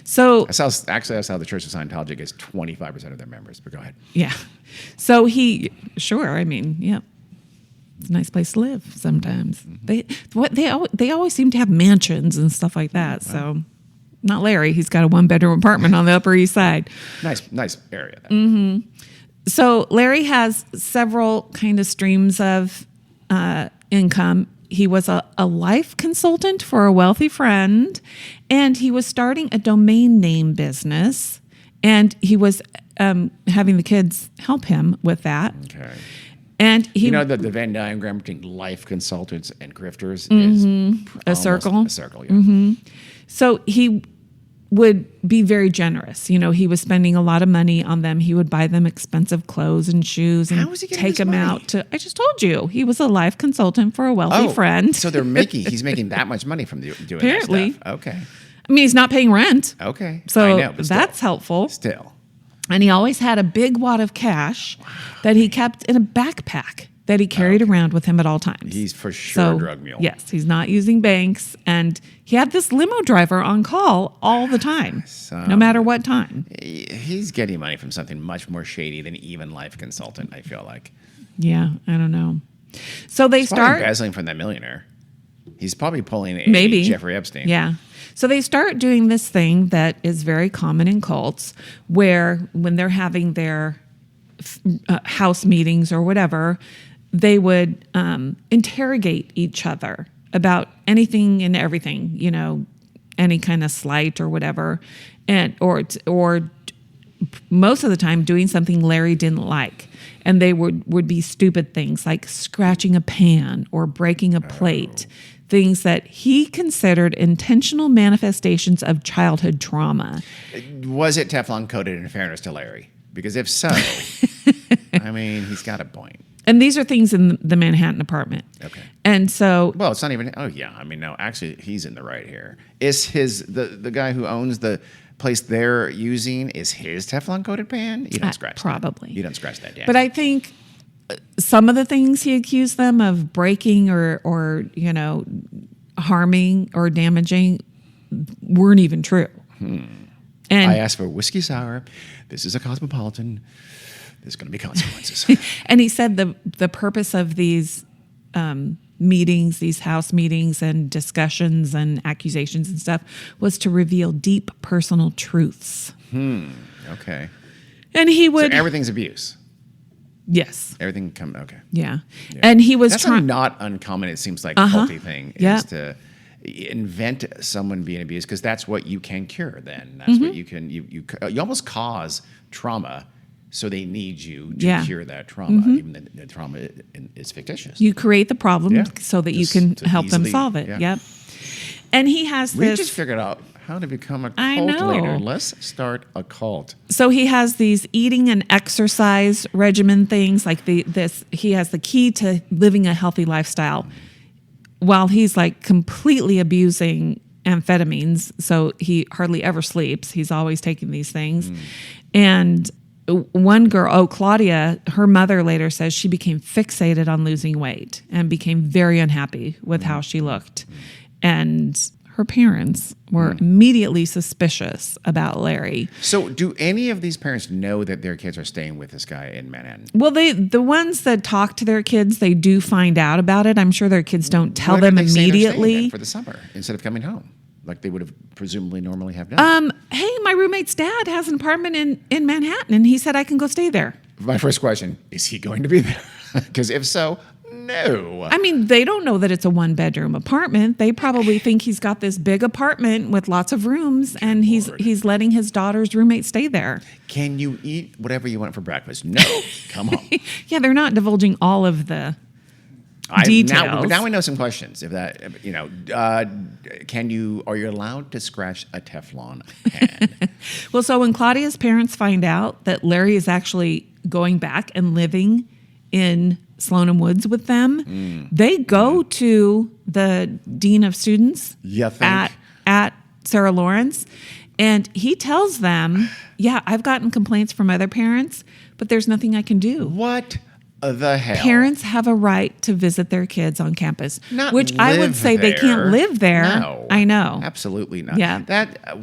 So that's how the Church of Scientology gets 25% of their members. But go ahead. Yeah. So it's a nice place to live sometimes. Mm-hmm. They always seem to have mansions and stuff like that. Wow. So not Larry. He's got a 1-bedroom apartment on the Upper East Side. Nice area. Mm-hmm. So Larry has several kind of streams of income. He was a life consultant for a wealthy friend, and he was starting a domain name business, and he was having the kids help him with that. Okay. And the Venn diagram between life consultants and grifters is a circle. A circle, yeah. Mm-hmm. So he would be very generous. He was spending a lot of money on them. He would buy them expensive clothes and shoes and take them out to. I just told you he was a life consultant for a wealthy friend. So he's making that much money from doing apparently. That stuff. Okay. I mean, he's not paying rent. Okay. So I know, that's helpful. Still. And he always had a big wad of cash that he kept in a backpack that he carried around with him at all times. He's for sure a drug mule. Yes, he's not using banks. And he had this limo driver on call all the time, no matter what time. He's getting money from something much more shady than even life consultant, I feel like. Yeah, I don't know. So he's probably embezzling from that millionaire. He's probably pulling Jeffrey Epstein. Yeah. So they start doing this thing that is very common in cults, where when they're having their house meetings or whatever, they would interrogate each other about anything and everything, any kind of slight or whatever, and or most of the time doing something Larry didn't like. And they would be stupid things like scratching a pan or breaking a plate, things that he considered intentional manifestations of childhood trauma. Was it Teflon coated, in fairness to Larry? Because if so, I mean, he's got a point. And these are things in the Manhattan apartment. Okay. And so... Well, it's not even... Oh, yeah. I mean, no, actually, he's in the right here. Is the guy who owns the place they're using, is his Teflon-coated pan? You don't scratch probably. that. You don't scratch that down. But I think some of the things he accused them of breaking or harming or damaging weren't even true. And I asked for whiskey sour. This is a Cosmopolitan. There's going to be consequences. And he said the purpose of these meetings, these house meetings and discussions and accusations and stuff was to reveal deep personal truths. Okay. And he would... So everything's abuse. Yes. Everything okay. Yeah. And he was That's trying... a not uncommon, it seems like, healthy thing is to invent someone being abused, because that's what you can cure then. That's what you can... You almost cause trauma, so they need you to cure that trauma, even though the trauma is fictitious. You create the problem so that you can help them solve it. Yeah. Yep. And he has We this... just figured out how to become a cult I know. leader. Let's start a cult. So he has these eating and exercise regimen things, like he has the key to living a healthy lifestyle while he's like completely abusing amphetamines. So he hardly ever sleeps. He's always taking these things. And one girl, Claudia, her mother later says she became fixated on losing weight and became very unhappy with how she looked. And her parents were immediately suspicious about Larry. So do any of these parents know that their kids are staying with this guy in Manhattan? Well, the ones that talk to their kids, they do find out about it. I'm sure their kids don't tell Why them did they say they're staying immediately. then for the summer instead of coming home, like they would have presumably normally have done. Hey, my roommate's dad has an apartment in Manhattan, and he said I can go stay there. My first question, is he going to be there? Because if so, no. I mean, they don't know that it's a one-bedroom apartment. They probably think he's got this big apartment with lots of rooms, and he's letting his daughter's roommate stay there. Can you eat whatever you want for breakfast? No. Come on. Yeah, they're not divulging all of the details. Now we know some questions. If that, are you allowed to scratch a Teflon pan? Well, so when Claudia's parents find out that Larry is actually going back and living in Sloan and Woods with them, they go to the dean of students at Sarah Lawrence, and he tells them, yeah, I've gotten complaints from other parents, but there's nothing I can do. What the hell? Parents have a right to visit their kids on campus, Not which I would live say they can't there. live there. No, I know. Absolutely not. Yeah.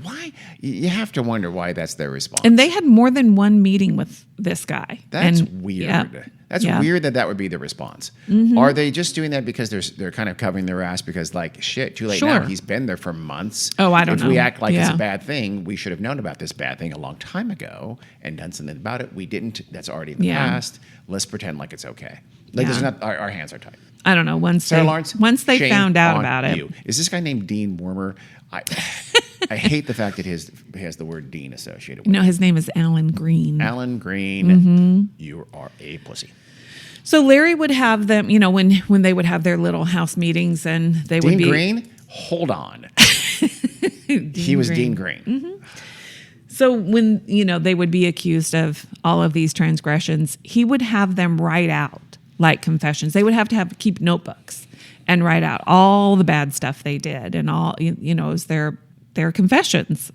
Why? You have to wonder why that's their response. And they had more than one meeting with this guy. That's And, weird. yeah. That's Yeah. weird that would be the response. Are they just doing that because they're kind of covering their ass because, like, shit, too late now. Sure. He's been there for months. Oh, I don't If know. we act like it's Yeah. a bad thing, we should have known about this bad thing a long time ago and done something about it. We didn't. That's already in the Yeah. past. Let's pretend like it's okay. Like, Yeah. there's not, our hands are tied. I don't know. Once Sarah Lawrence, they shame found out on about it. you. Is this guy named Dean Wormer? I hate the fact that he has the word Dean associated with No, his name is Alan Green. it. Alan Green, you are a pussy. So Larry would have them, when they would have their little house meetings, and they would Dean be Green? Hold on. He was Dean Green. So when, they would be accused of all of these transgressions, he would have them write out like confessions. They would have to keep notebooks and write out all the bad stuff they did, and all, it was their confessions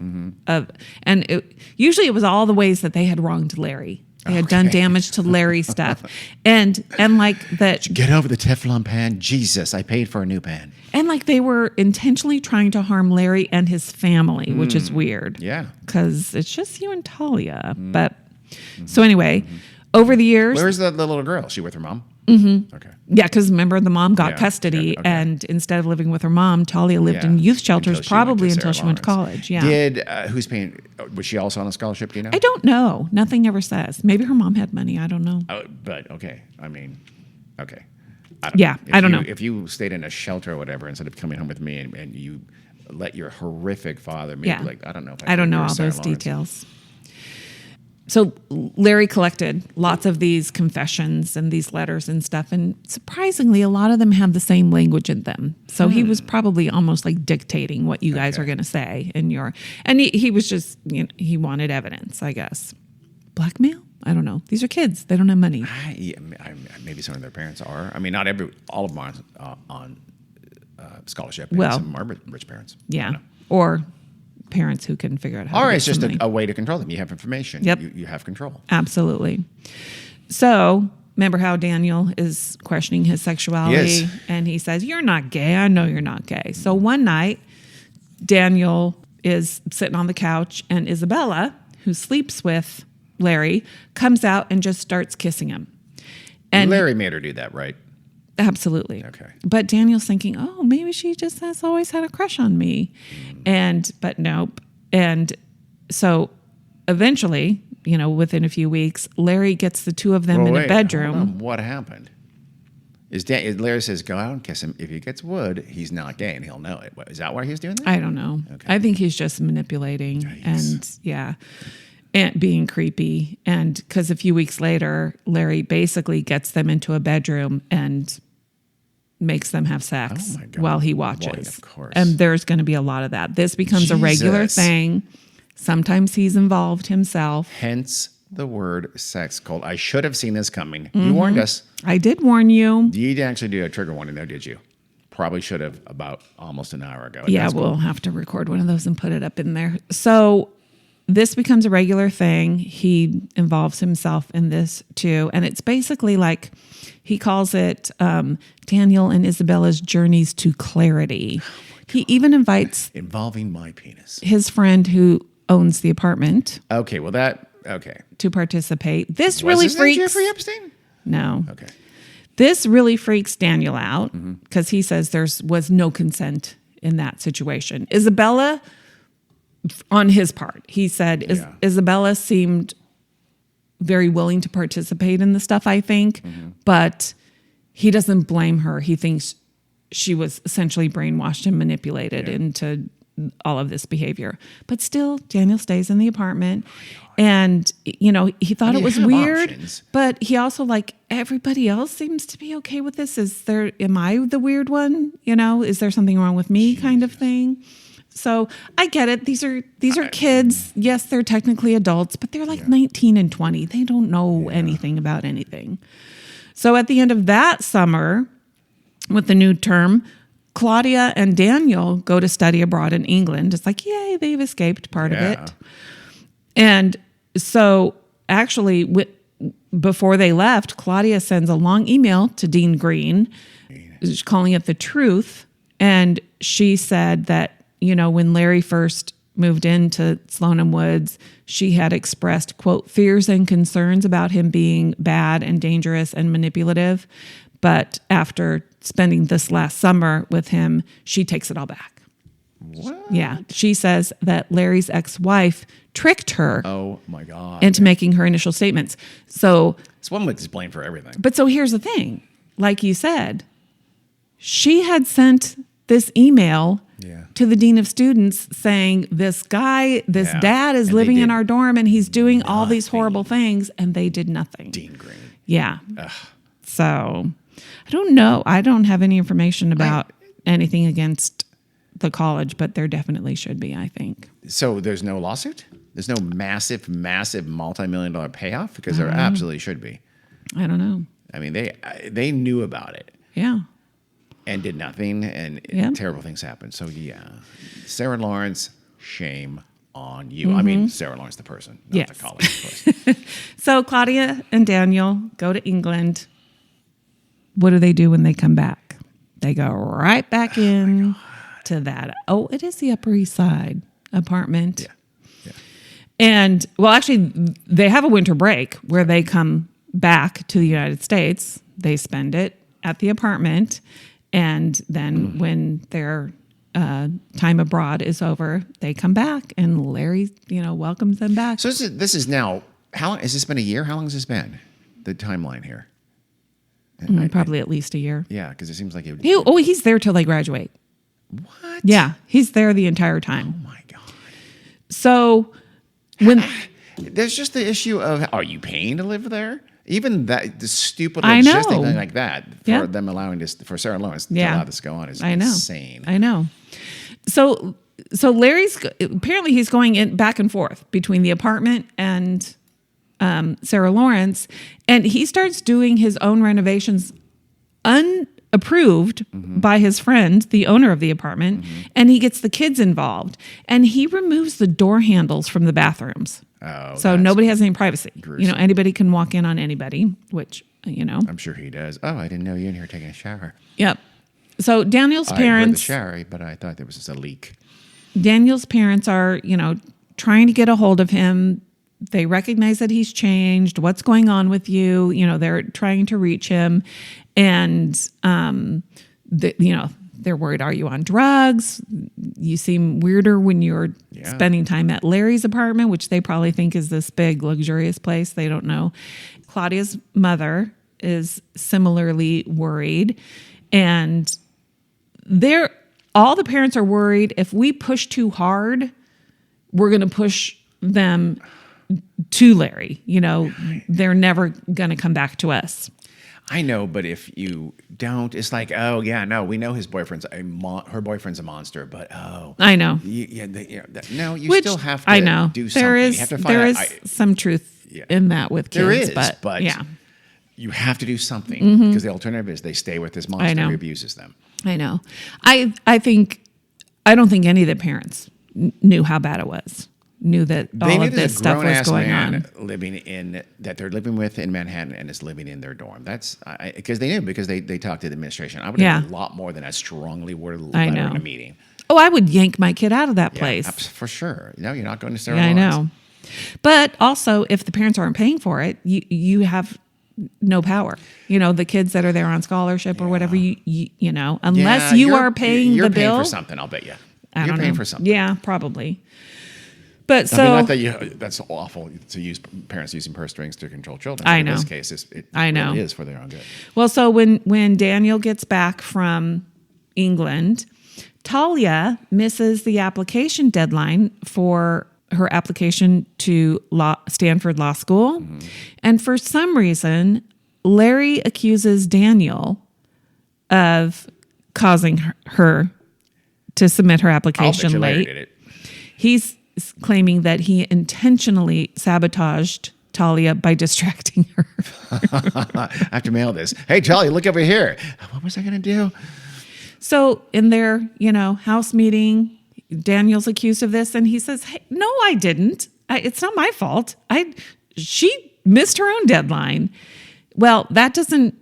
of, and usually it was all the ways that they had wronged Larry. They had done damage to Larry's stuff. And like that. Get over the Teflon pan. Jesus, I paid for a new pan. And like they were intentionally trying to harm Larry and his family, which is weird. Yeah. Because it's just you and Talia. But so anyway, over the years. Where's the little girl? Is she with her mom? Okay. Yeah, because remember, the mom got Yeah, custody, okay. and instead of living with her mom, Talia lived in youth shelters, probably until she went to college. Yeah. Who's paying? Was she also on a scholarship? Do you know? I don't know. Nothing ever says. Maybe her mom had money. I don't know. But okay. I mean, Okay. I don't know. If you stayed in a shelter or whatever instead of coming home with me and you let your horrific father, maybe I don't know. If I don't know all those details. So Larry collected lots of these confessions and these letters and stuff, and surprisingly, a lot of them have the same language in them. So he was probably almost like dictating what you guys are going to say and he was just, he wanted evidence, I guess. Blackmail? I don't know. These are kids. They don't have money. Maybe some of their parents are. I mean, not all of them are on scholarship. Well, some are rich parents. Yeah. Or parents who can figure out how to get it's just money. a way to control them. You have information. Yep. You have control. Absolutely. So remember how Daniel is questioning his sexuality? Yes. And he says, "You're not gay. I know you're not gay." So one night, Daniel is sitting on the couch, and Isabella, who sleeps with Larry, comes out and just starts kissing him. And Larry made her do that, right? Absolutely. Okay. But Daniel's thinking, oh, maybe she just has always had a crush on me. But nope. And so eventually, within a few weeks, Larry gets the two of them in a bedroom. Hold on. What happened? Larry says, go out and kiss him. If he gets wood, he's not gay and he'll know it. Is that why he's doing that? I don't know. Okay. I think he's just manipulating and being creepy. And because a few weeks later, Larry basically gets them into a bedroom and makes them have sex while he watches. Boy, of course. And there's going to be a lot of that. This becomes a regular thing. Sometimes he's involved himself. Hence the word sex cult. I should have seen this coming. You warned us. I did warn you. You didn't actually do a trigger warning, though, did you? Probably should have about almost an hour ago. Yeah, we'll have to record one of those and put it up in there. So this becomes a regular thing. He involves himself in this too. And it's basically like, he calls it Daniel and Isabella's journeys to clarity. He even invites... Involving my penis. His friend who owns the apartment. Okay, well okay. To participate. This really freaks... Jeffrey Epstein? No. Okay. This really freaks Daniel out because he says there was no consent in that situation. Isabella, on his part, he said Isabella seemed very willing to participate in the stuff, I think, but he doesn't blame her. He thinks she was essentially brainwashed and manipulated into all of this behavior. But still, Daniel stays in the apartment. And, he thought it was weird, but he also everybody else seems to be okay with this. Am I the weird one? Is there something wrong with me kind of thing? So I get it. These are kids. Yes, they're technically adults, but they're 19 and 20. They don't know anything about anything. So at the end of that summer, with the new term, Claudia and Daniel go to study abroad in England. It's like, yay, they've escaped part of it. And so actually, before they left, Claudia sends a long email to Dean Green, calling it The Truth. And she said that, when Larry first moved into Sloan and Woods, she had expressed, quote, fears and concerns about him being bad and dangerous and manipulative. But after spending this last summer with him, she takes it all back. What? Yeah. She says that Larry's ex-wife tricked her Oh my God. into making her initial statements. So this woman gets blamed for everything. But so here's the thing. Like you said, she had sent this email to the dean of students saying this dad is living in our dorm and he's doing all these horrible things, and they did nothing. Dean Green. Yeah. Ugh. So I don't know. I don't have any information about anything against the college, but there definitely should be, I think. So there's no lawsuit? There's no massive, massive multi-million-dollar payoff? Because there absolutely should be. I don't know. I mean, they knew about it. Yeah. And did nothing, and terrible things happened. So, Sarah Lawrence, shame on you. I mean, Sarah Lawrence, the person, not the college, of course. So Claudia and Daniel go to England. What do they do when they come back? They go right back in to that. Oh, it is the Upper East Side apartment. Yeah. And, well, actually, they have a winter break where they come back to the United States. They spend it at the apartment. And then when their time abroad is over, they come back, and Larry, welcomes them back. So this is now, how long has this been? A year? How long has this been? The timeline here? Probably at least a year. Yeah, because it seems like it would. He's there till they graduate. What? Yeah, he's there the entire time. Oh my God. So when There's just the issue of, are you paying to live there? Even that, the stupid I logistic know. thing like that, for Yeah. them allowing this, for Sarah Lawrence to Yeah. allow this to go on is I know. insane. I know. So Larry's apparently he's going in back and forth between the apartment and Sarah Lawrence, and he starts doing his own renovations unapproved by his friend, the owner of the apartment, and he gets the kids involved, and he removes the door handles from the bathrooms. Oh, So that's nobody has any privacy. gruesome. Anybody can walk in on anybody, which, I'm sure he does. Oh, I didn't know you were in here taking a shower. Yep. So Daniel's I heard the parents, shower, but I thought there was just a leak. are, trying to get a hold of him. They recognize that he's changed. What's going on with you? They're trying to reach him, and they're worried. Are you on drugs? You seem weirder when you're spending time at Larry's apartment, which they probably think is this big, luxurious place. They don't know. Claudia's mother is similarly worried. And all the parents are worried if we push too hard, we're going to push them to Larry. They're never going to come back to us. I know, but if you don't, it's like, oh yeah, no, we know his boyfriend's her boyfriend's a monster, but I know. You still have to I know. do something. There You is have to find there out- is some truth in that with kids. There is, but yeah, you have to do something because the alternative is they stay with this monster know. who abuses them. I know. I don't think any of the parents knew how bad it was. Knew that all of this stuff was going on. That they're living with in Manhattan and is living in their dorm. That's because they knew, because they talked to the administration. I would have a lot more than a strongly worded letter in a meeting. Oh, I would yank my kid out of that place. For sure. No, you're not going to Sarah Yeah, I Lawrence. know. But also, if the parents aren't paying for it, you have no power. The kids that are there on scholarship or whatever, unless you are paying you're the bill. You're paying for something, I'll bet you. You're paying for something. Yeah, probably. But not that that's awful to use parents using purse strings to control children. I In know. this case, it know. is for their own good. Well, so when Daniel gets back from England, Talia misses the application deadline for her application to Stanford Law School. Mm-hmm. And for some reason, Larry accuses Daniel of causing her to submit her application I'll bet you late. Larry did it. He's claiming that he intentionally sabotaged Talia by distracting her. I have to mail this. Hey, Talia, look over here. What was I going to do? So in their, house meeting, Daniel's accused of this, and he says, "Hey, no, I didn't. It's not my fault. She missed her own deadline." Well, that doesn't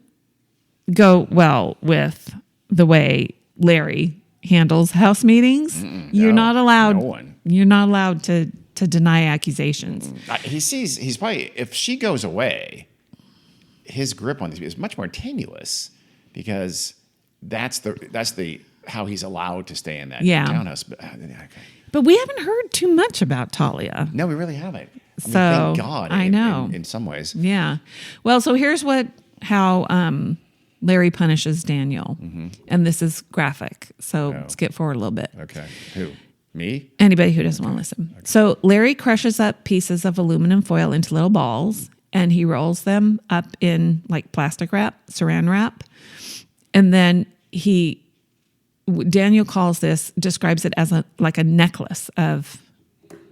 go well with the way Larry handles house meetings. You're not allowed. No one. You're not allowed to deny accusations. He's probably, if she goes away, his grip on this is much more tenuous, because that's the how he's allowed to stay in that townhouse. But we haven't heard too much about Talia. No, we really haven't. So thank God. I know in some ways. Yeah. Well, so here's how Larry punishes Daniel, and this is graphic. So skip forward a little bit. Okay. Who? Me? Anybody who doesn't want to listen. Okay. So Larry crushes up pieces of aluminum foil into little balls, and he rolls them up in like plastic wrap, saran wrap. And then Daniel describes it as a necklace of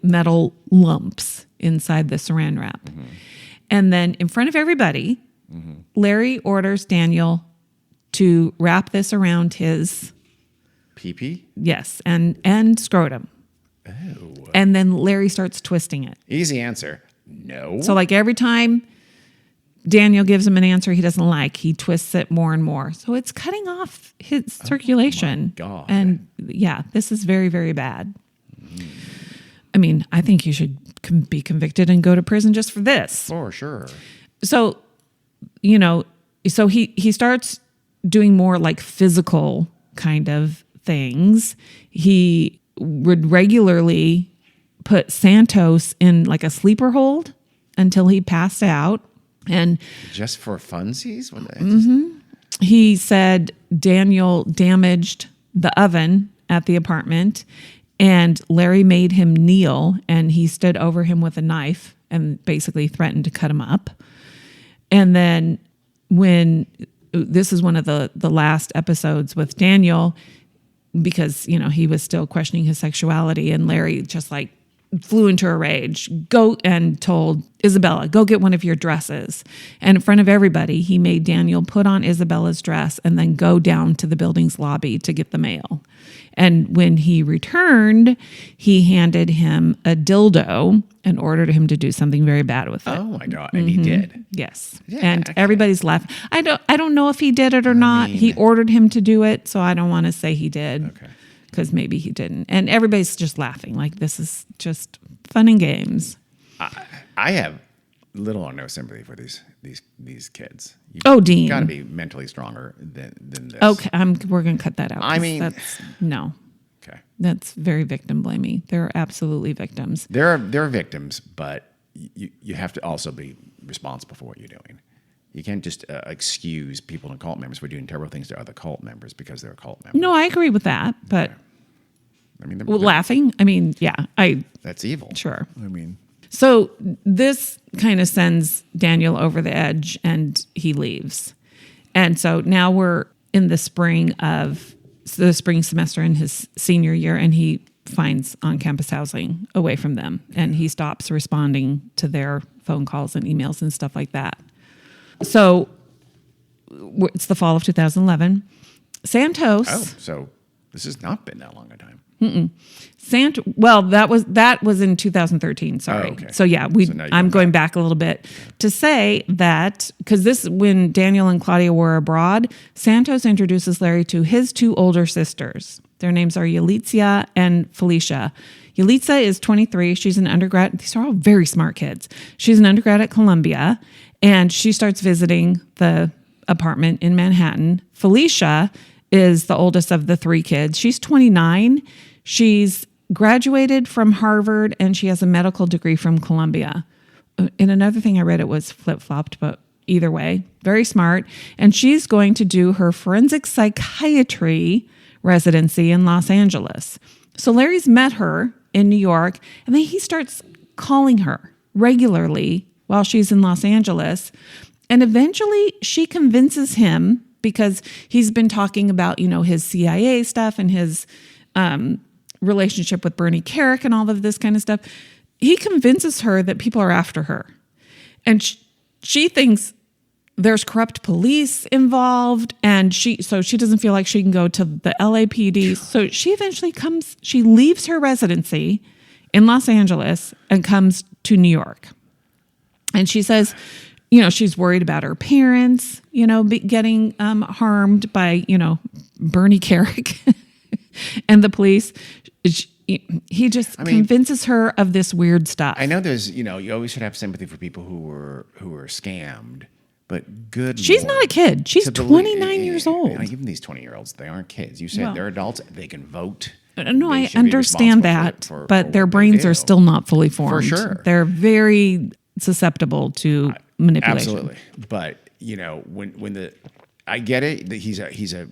metal lumps inside the saran wrap. Mm-hmm. And then in front of everybody, Larry orders Daniel to wrap this around his pee-pee? Yes, and scrotum. Oh. And then Larry starts twisting it. Easy answer. No. So every time Daniel gives him an answer he doesn't like, he twists it more and more. So it's cutting off his circulation. My God. And this is very, very bad. I mean, I think you should be convicted and go to prison just for this. For sure. So, so he starts doing more like physical kind of things. He would regularly put Santos in like a sleeper hold until he passed out. And just for funsies? he said Daniel damaged the oven at the apartment, and Larry made him kneel, and he stood over him with a knife and basically threatened to cut him up. And then when this is one of the last episodes with Daniel, because, he was still questioning his sexuality, and Larry just like flew into a rage, go and told Isabella, go get one of your dresses. And in front of everybody, he made Daniel put on Isabella's dress and then go down to the building's lobby to get the mail. And when he returned, he handed him a dildo and ordered him to do something very bad with it. Oh my God. And he did. Yes. Yeah, and okay. everybody's laughing. I don't know if he did it or not. He ordered him to do it, so I don't want to say he did. Okay. Because maybe he didn't. And everybody's just laughing. Like, this is just fun and games. I have little or no sympathy for these kids. Dean. You've got to be mentally stronger than this. Okay, we're going to cut that out. I mean... No. Okay. That's very victim blamey. They're absolutely victims. They're victims, but you have to also be responsible for what you're doing. You can't just excuse people and cult members for doing terrible things to other cult members because they're a cult member. No, I agree with that, but... Okay. I mean, laughing? I mean, yeah. That's evil. Sure. I mean... So this kind of sends Daniel over the edge, and he leaves. And so now we're in the spring semester in his senior year, and he finds on-campus housing away from them, and he stops responding to their phone calls and emails and stuff like that. So it's the fall of 2011. Santos. Oh, so this has not been that long a time. That was in 2013. Sorry. Oh, okay. So yeah, I'm going back a little bit to say that because when Daniel and Claudia were abroad, Santos introduces Larry to his two older sisters. Their names are Yalitza and Felicia. Yalitza is 23. She's an undergrad. These are all very smart kids. She's an undergrad at Columbia, and she starts visiting the apartment in Manhattan. Felicia is the oldest of the three kids. She's 29. She's graduated from Harvard, and she has a medical degree from Columbia. In another thing I read, it was flip-flopped, but either way, very smart. And she's going to do her forensic psychiatry residency in Los Angeles. So Larry's met her in New York, and then he starts calling her regularly while she's in Los Angeles. And eventually she convinces him, because he's been talking about, his CIA stuff and his relationship with Bernie Carrick and all of this kind of stuff. He convinces her that people are after her. And she thinks there's corrupt police involved, and she doesn't feel like she can go to the LAPD. So she eventually she leaves her residency in Los Angeles and comes to New York. And she says, she's worried about her parents, getting harmed by, Bernie Carrick and the police. He just convinces her of this weird stuff. I know there's, you always should have sympathy for people who were scammed, but good She's Lord, not a kid. She's 29 years old. Even these 20-year-olds, they aren't kids. You said they're adults. They can vote. No, I understand that, but their brains are still not fully formed. For sure. They're very susceptible to manipulation. Absolutely. But, I get it that he's a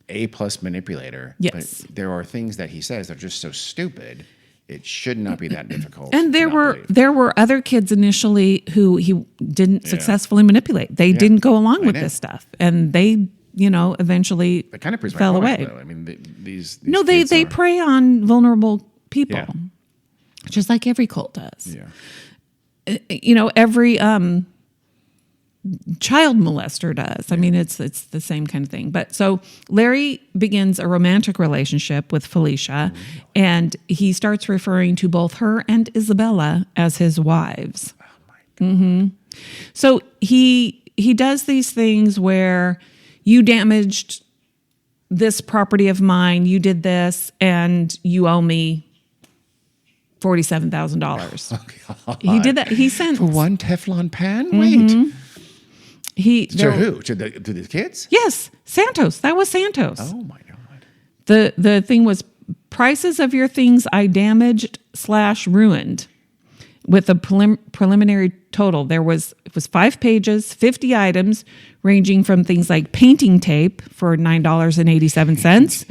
A+ manipulator. Yes. But there are things that he says that are just so stupid. It should not be that difficult. And there were other kids initially who he didn't successfully manipulate. They didn't go along with this stuff, and they, eventually that kind of proves fell my point, away. though. I mean, these they prey on vulnerable people, just like every cult does. Yeah. Every child molester does. I mean, it's the same kind of thing. But so Larry begins a romantic relationship with Felicia, and he starts referring to both her and Isabella as his wives. Oh my God. So he does these things where you damaged this property of mine, you did this, and you owe me $47,000. Oh, he did that. He sent for one Teflon pan. Wait. To who? To the kids? Yes, Santos. That was Santos. Oh my God. The thing was prices of your things I damaged / ruined, with a preliminary total. It was 5 pages, 50 items, ranging from things like painting tape for $9.87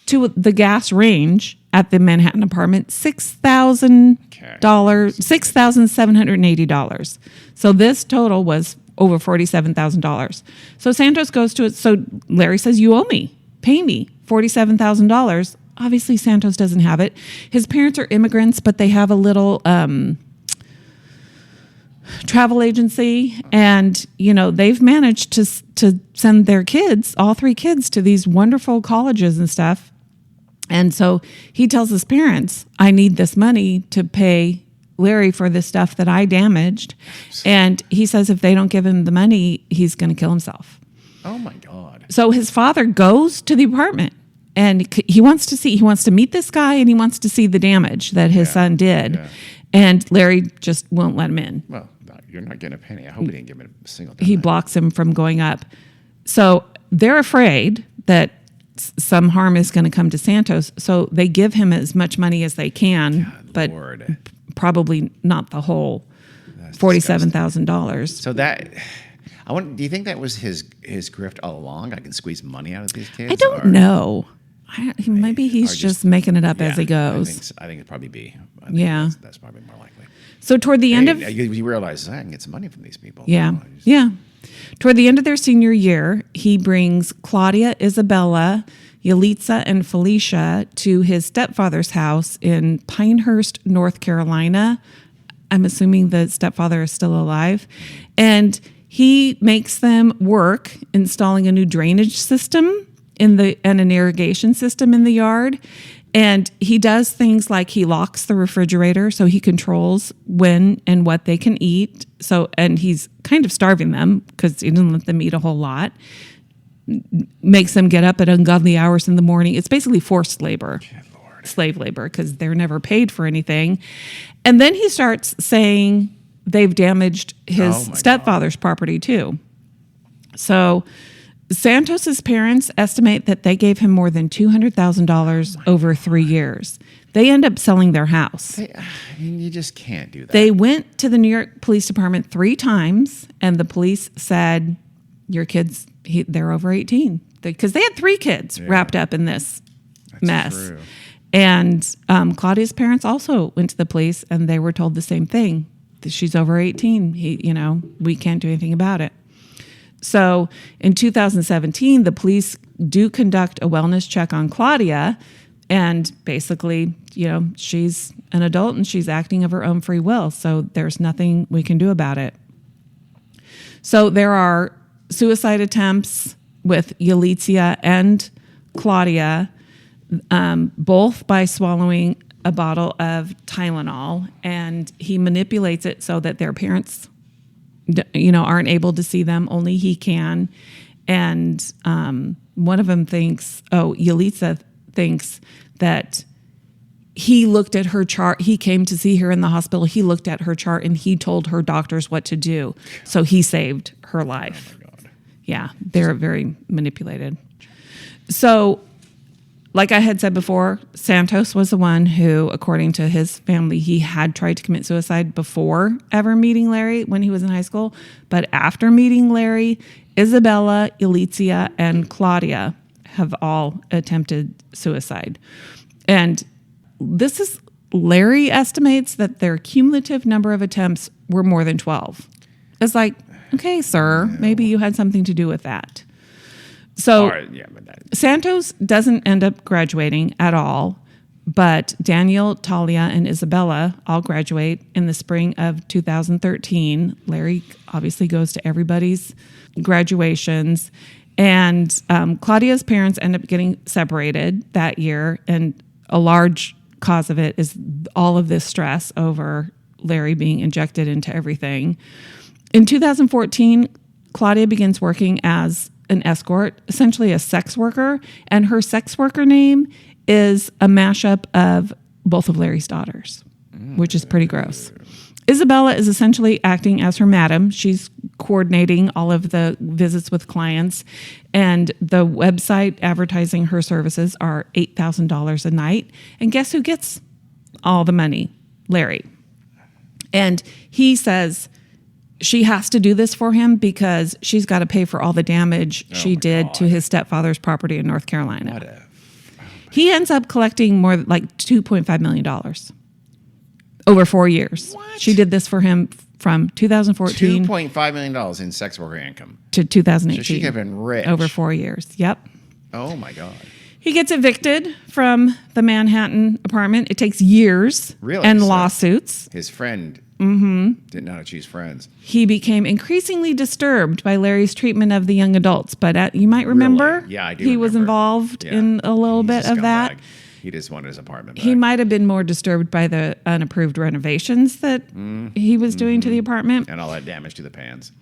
to the gas range at the Manhattan apartment, $6,780. So this total was over $47,000. So Santos goes to it. So Larry says, "You owe me. Pay me $47,000." Obviously, Santos doesn't have it. His parents are immigrants, but they have a little travel agency, and they've managed to send their kids, all three kids, to these wonderful colleges and stuff. And so he tells his parents, "I need this money to pay Larry for the stuff that I damaged." And he says if they don't give him the money, he's going to kill himself. Oh my God. So his father goes to the apartment, and he wants to meet this guy, and he wants to see the damage that his son did. Yeah. And Larry just won't let him in. Well, you're not getting a penny. I hope he didn't give him a single dime. He blocks him from going up. So they're afraid that some harm is going to come to Santos. So they give him as much money as they can, God, but Lord. Probably not the whole $47,000. So do you think that was his grift all along? I can squeeze money out of these kids? I don't know. Maybe he's just making it up as he goes. I think it'd probably be. That's probably more likely. So toward the end of... You realize, I can get some money from these people. Yeah, yeah. Toward the end of their senior year, he brings Claudia, Isabella, Yalitza, and Felicia to his stepfather's house in Pinehurst, North Carolina. I'm assuming the stepfather is still alive. And he makes them work installing a new drainage system and an irrigation system in the yard. And he does things like he locks the refrigerator so he controls when and what they can eat. And he's kind of starving them because he doesn't let them eat a whole lot. Makes them get up at ungodly hours in the morning. It's basically forced labor, slave labor, because they're never paid for anything. And then he starts saying they've damaged his stepfather's property too. So Santos's parents estimate that they gave him more than $200,000 over 3 years. They end up selling their house. You just can't do that. They went to the New York Police Department 3 times, and the police said, "Your kids, they're over 18." Because they had 3 kids wrapped up in this mess. True. And Claudia's parents also went to the police, and they were told the same thing. That she's over 18. We can't do anything about it. So in 2017, the police do conduct a wellness check on Claudia, and basically, she's an adult and she's acting of her own free will. So there's nothing we can do about it. So there are suicide attempts with Yalitza and Claudia, both by swallowing a bottle of Tylenol, and he manipulates it so that their parents aren't able to see them. Only he can. And one of them Yalitza thinks that he looked at her chart. He came to see her in the hospital. He looked at her chart and he told her doctors what to do. So he saved her life. Oh my God. Yeah, they're very manipulated. So, like I had said before, Santos was the one who, according to his family, he had tried to commit suicide before ever meeting Larry when he was in high school. But after meeting Larry, Isabella, Yalitza, and Claudia have all attempted suicide. And Larry estimates that their cumulative number of attempts were more than 12. It's like, okay, sir, maybe you had something to do with that. So Santos doesn't end up graduating at all, but Daniel, Talia, and Isabella all graduate in the spring of 2013. Larry obviously goes to everybody's graduations, and Claudia's parents end up getting separated that year, and a large cause of it is all of this stress over Larry being injected into everything. In 2014, Claudia begins working as an escort, essentially a sex worker, and her sex worker name is a mashup of both of Larry's daughters, which is pretty gross. Isabella is essentially acting as her madam. She's coordinating all of the visits with clients, and the website advertising her services are $8,000 a night. And guess who gets all the money? Larry. And he says, she has to do this for him because she's got to pay for all the damage she did to his stepfather's property in North Carolina. He ends up collecting more like $2.5 million over 4 years. What? She did this for him from 2014 $2.5 million in sex worker income to 2018. So she could have been rich. Over 4 years. Yep. Oh my God. He gets evicted from the Manhattan apartment. It takes years and lawsuits. His friend didn't know how to choose friends. He became increasingly disturbed by Larry's treatment of the young adults. But you might remember, Really? Yeah, I do he was involved in a little bit of that. He just wanted his apartment back. He might have been more disturbed by the unapproved renovations that he was doing to the apartment. And all that damage to the pans.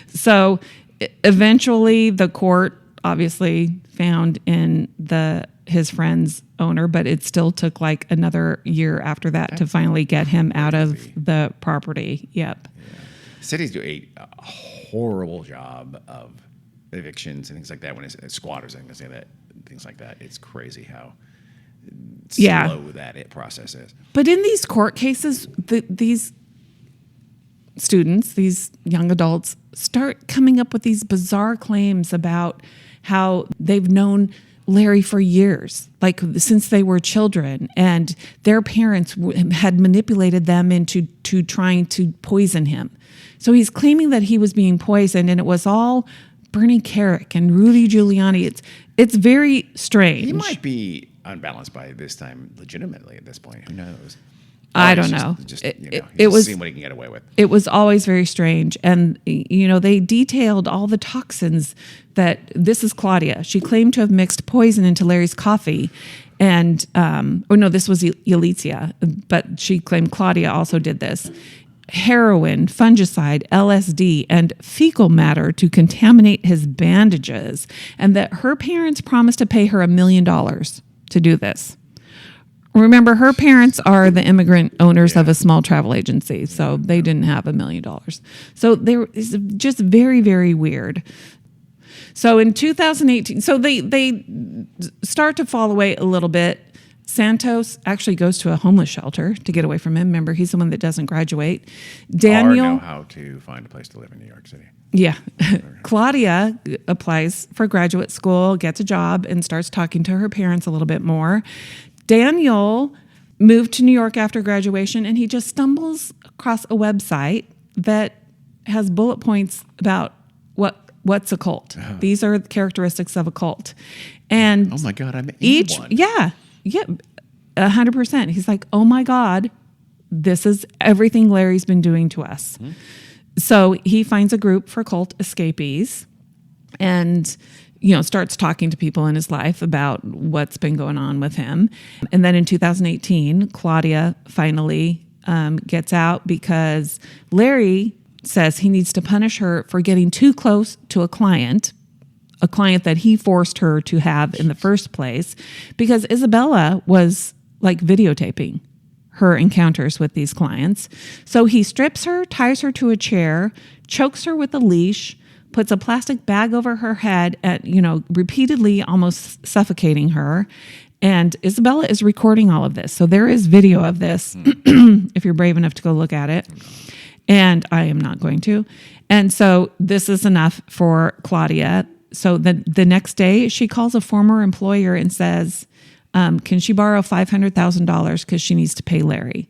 So eventually the court obviously found in his friend's owner, but it still took like another year after that to finally get him out of the property. Yep. Yeah. Cities do a horrible job of evictions and things like that when it's squatters and things like that. It's crazy how slow that process is. But in these court cases, these students, these young adults, start coming up with these bizarre claims about how they've known Larry for years, like since they were children, and their parents had manipulated them into trying to poison him. So he's claiming that he was being poisoned, and it was all Bernie Carrick and Rudy Giuliani. It's very strange. He might be unbalanced by this time, legitimately at this point. Who knows? I don't know. It was seeing what he can get away with. It was always very strange, and they detailed all the toxins that this is Claudia. She claimed to have mixed poison into Larry's coffee, and this was Yalitza, but she claimed Claudia also did this. Heroin, fungicide, LSD, and fecal matter to contaminate his bandages, and that her parents promised to pay her $1 million to do this. Remember, her parents are the immigrant owners of a small travel agency, so they didn't have $1 million. So it's just very, very weird. So in 2018, so they start to fall away a little bit. Santos actually goes to a homeless shelter to get away from him. Remember, he's the one that doesn't graduate. Daniel or know how to find a place to live in New York City. Yeah. Claudia applies for graduate school, gets a job, and starts talking to her parents a little bit more. Daniel moved to New York after graduation, and he just stumbles across a website that has bullet points about what's a cult. Oh. These are the characteristics of a cult. And oh my God, I'm in one. Yeah, 100%. He's like, oh my God, this is everything Larry's been doing to us. Mm-hmm. So he finds a group for cult escapees and starts talking to people in his life about what's been going on with him. And then in 2018, Claudia finally gets out because Larry says he needs to punish her for getting too close to a client that he forced her to have in the first place, because Isabella was like videotaping her encounters with these clients. So he strips her, ties her to a chair, chokes her with a leash, puts a plastic bag over her head, repeatedly almost suffocating her. And Isabella is recording all of this. So there is video of this if you're brave enough to go look at it. And I am not going to. And so this is enough for Claudia. So the next day she calls a former employer and says, can she borrow $500,000 because she needs to pay Larry?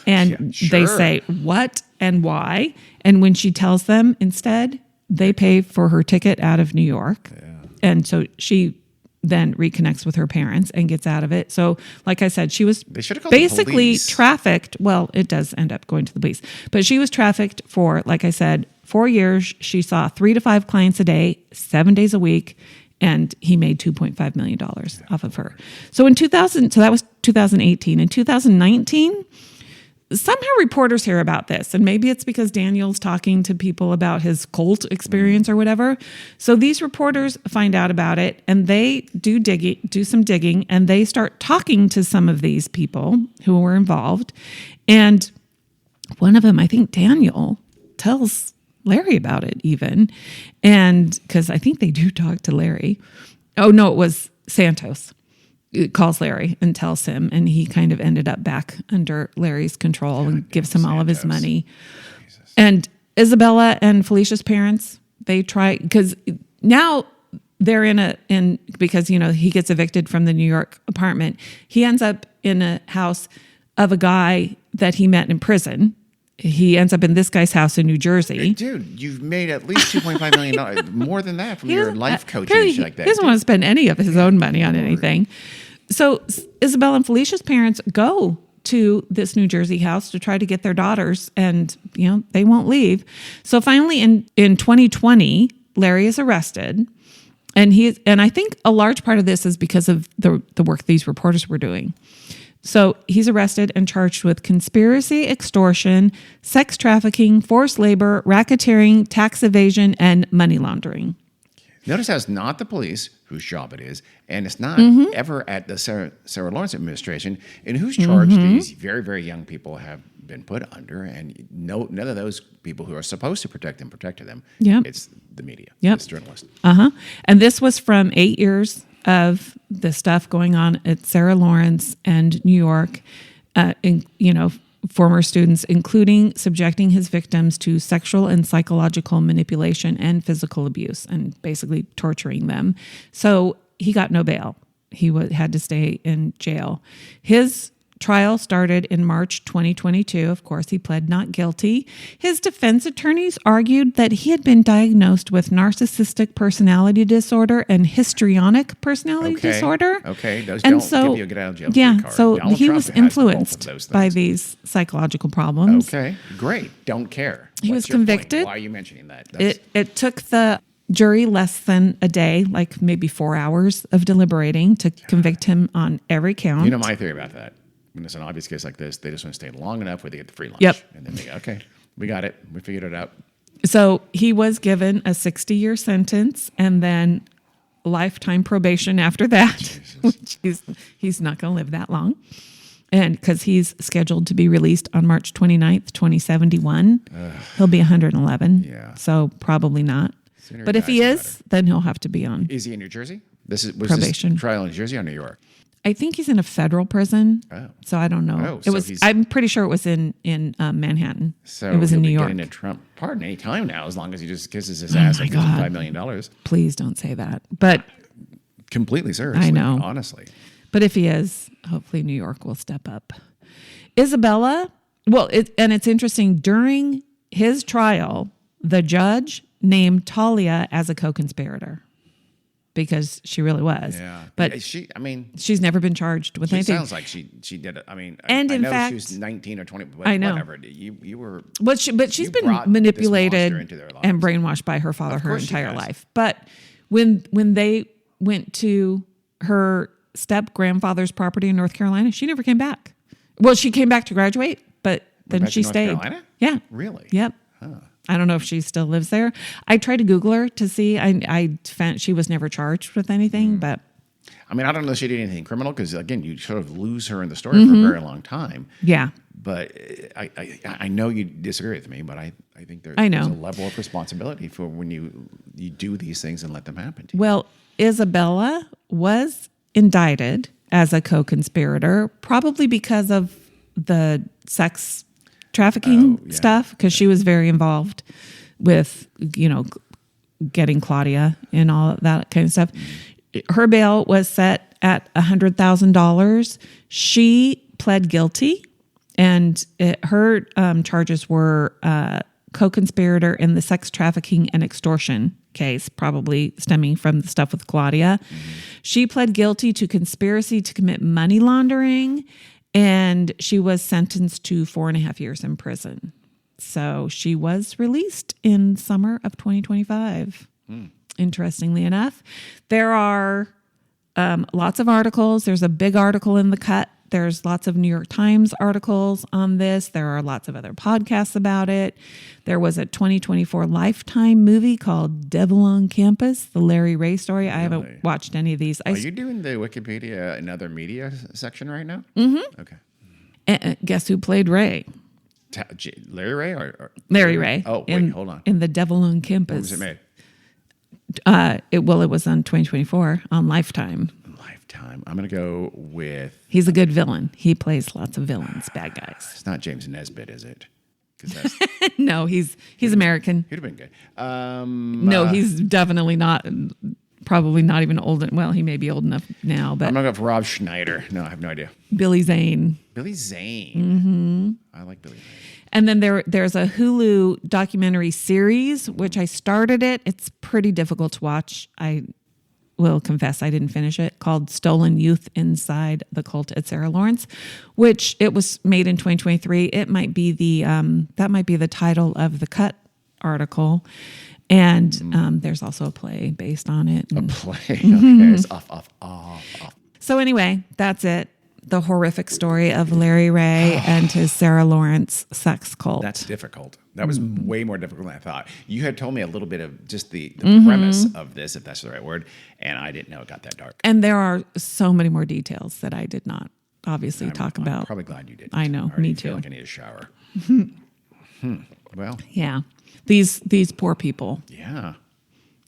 And they say, what and why? And when she tells them instead, they pay for her ticket out of New York. Yeah. And so she then reconnects with her parents and gets out of it. So like I said, she was basically trafficked. Well, it does end up going to the police. But she was trafficked for, like I said, 4 years. She saw 3 to 5 clients a day, 7 days a week. And he made $2.5 million off of her. So in 2000, so that was 2018. In 2019, somehow reporters hear about this, and maybe it's because Daniel's talking to people about his cult experience or whatever. So these reporters find out about it, and they do some digging, and they start talking to some of these people who were involved. And one of them, I think Daniel, tells Larry about it even. And because I think they do talk to Larry. Oh, no, it was Santos. calls Larry and tells him, and he kind of ended up back under Larry's control and gives him all of his money. Jesus. And Isabella and Felicia's parents, they try, because now they're because, he gets evicted from the New York apartment. He ends up in a house of a guy that he met in prison. He ends up in this guy's house in New Jersey. Dude, you've made at least $2.5 million, more than that from your life coaching and shit like that. He doesn't want to spend any of his own money on anything. So Isabella and Felicia's parents go to this New Jersey house to try to get their daughters, and they won't leave. So finally in 2020, Larry is arrested, and I think a large part of this is because of the work these reporters were doing. So he's arrested and charged with conspiracy, extortion, sex trafficking, forced labor, racketeering, tax evasion, and money laundering. Notice how it's not the police whose job it is, and it's not ever at the Sarah Lawrence administration, in whose charge these very, very young people have been put under, and none of those people who are supposed to protect them protected them. Yep. It's the media. Yep. It's journalists. And this was from 8 years of the stuff going on at Sarah Lawrence and New York, former students, including subjecting his victims to sexual and psychological manipulation and physical abuse, and basically torturing them. So he got no bail. He had to stay in jail. His trial started in March 2022. Of course, he pled not guilty. His defense attorneys argued that he had been diagnosed with narcissistic personality disorder and histrionic personality disorder. Okay, those and don't give you a get out of jail free card. So Donald he Trump was has influenced both of those by things. these psychological problems. Okay, great. Don't care. He was What's your point? convicted. Why are you mentioning that? It took the jury less than a day, like maybe 4 hours of deliberating to convict him on every count. You know my theory about that. When it's an obvious case like this, they just want to stay long enough where they get the free lunch. Yep. And then they go, okay, we got it. We figured it out. So he was given a 60-year sentence and then lifetime probation after that, which he's not going to live that long. And because he's scheduled to be released on March 29th, 2071. He'll be 111. Yeah. So probably not. Sooner But he if he dies, is, then he'll have to be on. Is he in New Jersey? Was Probation. This trial in New Jersey or New York? I think he's in a federal prison. Oh. So I don't know. Oh, I'm pretty sure it was in Manhattan. So it was in New he'll York. be getting a Trump pardon any time now, as long as he just kisses his ass and gives him $5 million. Please don't say that. But Completely seriously. I know. Honestly. But if he is, hopefully New York will step up. Isabella, it's interesting, during his trial, the judge named Talia as a co-conspirator because she really was. Yeah. But she's never been charged with anything. Sounds like she did it. I mean, And I in know fact, she was 19 or 20, but I know. whatever. You were. But she's you been brought manipulated this monster into their lives. and brainwashed by her father her course she entire has. life. But when they went to her step grandfather's property in North Carolina, she never came back. Well, she came back to graduate, but then back she to North stayed. Carolina? Yeah. Really? Yep. I don't know if she still lives there. I tried to Google her to see. I found she was never charged with anything, but I mean, I don't know if she did anything criminal because, again, you sort of lose her in the story for a very long time. yeah. But I know you disagree with me, but I think there's I know. a level of responsibility for when you do these things and let them happen to you. Well, Isabella was indicted as a co-conspirator, probably because of the sex trafficking stuff, because she was very involved with, getting Claudia and all of that kind of stuff. Her bail was set at $100,000. She pled guilty, and her charges were co-conspirator in the sex trafficking and extortion case, probably stemming from the stuff with Claudia. She pled guilty to conspiracy to commit money laundering, and she was sentenced to 4.5 years in prison. So she was released in summer of 2025. Interestingly enough, there are lots of articles. There's a big article in The Cut. There's lots of New York Times articles on this. There are lots of other podcasts about it. There was a 2024 Lifetime movie called Devil on Campus, the Larry Ray story. I haven't watched any of these. Are you doing the Wikipedia and other media section right now? Mm-hmm. Okay. Guess who played Ray? Larry Ray or Larry Ray. Oh, wait, hold on. In the Devil on Campus. When was it made? It was on 2024 on Lifetime. Lifetime. I'm going to go with... He's a good villain. He plays lots of villains, bad guys. It's not James Nesbitt, is it? Because No, he's American. he'd have been good. No, he's definitely not. Probably not even old. Well, he may be old enough now, but I'm going to go with Rob Schneider. No, I have no idea. Billy Zane. Billy Zane. I like Billy Zane. And then there's a Hulu documentary series, which I started it. It's pretty difficult to watch. I will confess I didn't finish it, called Stolen Youth Inside the Cult at Sarah Lawrence, which it was made in 2023. It might be that might be the title of the Cut article. And there's also a play based on it. A play. Okay. It's off. So anyway, that's it. The horrific story of Larry Ray and his Sarah Lawrence sex cult. That's difficult. That was way more difficult than I thought. You had told me a little bit of just the premise of this, if that's the right word, and I didn't know it got that dark. And there are so many more details that I did not obviously talk I'm about. probably glad you did. I know, me too. Feel like I need a shower. Well, Yeah. These poor people. yeah.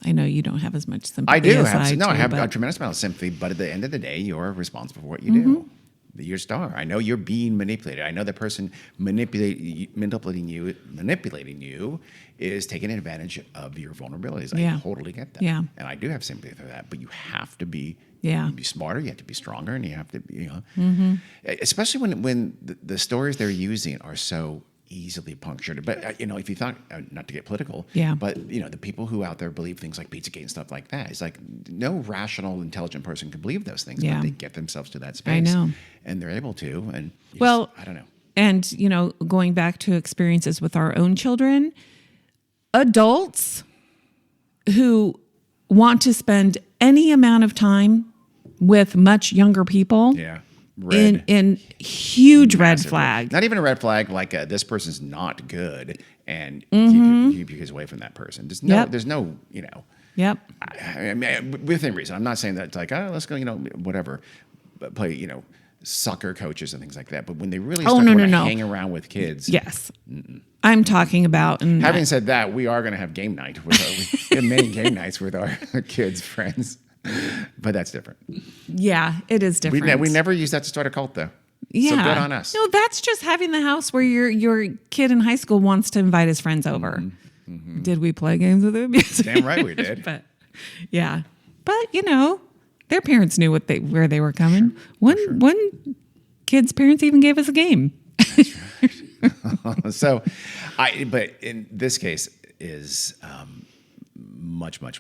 I know you don't have as much sympathy. I do. as I have but a tremendous amount of sympathy, but at the end of the day, you're responsible for what you do. You're a star. I know you're being manipulated. I know the person manipulating you is taking advantage of your vulnerabilities. Yeah. I totally get that. Yeah. And I do have sympathy for that. But you have to be smarter. You have to be stronger, and you have to be, especially when the stories they're using are so easily punctured. But if you thought, not to get political, but the people who out there believe things like Pizzagate and stuff like that, it's like no rational, intelligent person could believe those things, but they get themselves to that space. I know. And they're able to. And I don't know. And going back to experiences with our own children, adults who want to spend any amount of time with much younger people. Yeah. In huge red flag. Not even a red flag, like this person's not good, and keep you guys away from that person. There's no, Yep. I mean, within reason. I'm not saying that it's like, let's go, whatever, play, soccer coaches and things like that. But when they really start to hang around with kids. Yes. I'm talking about. Having said that, we are going to have game night. We have many game nights with our kids' friends. But that's different. Yeah, it is different. We never use that to start a cult, though. Yeah. So good on us. No, that's just having the house where your kid in high school wants to invite his friends over. Did we play games with him? Damn right we did. But yeah. But their parents knew where they were coming. One kid's parents even gave us a game. So, but in this case is much more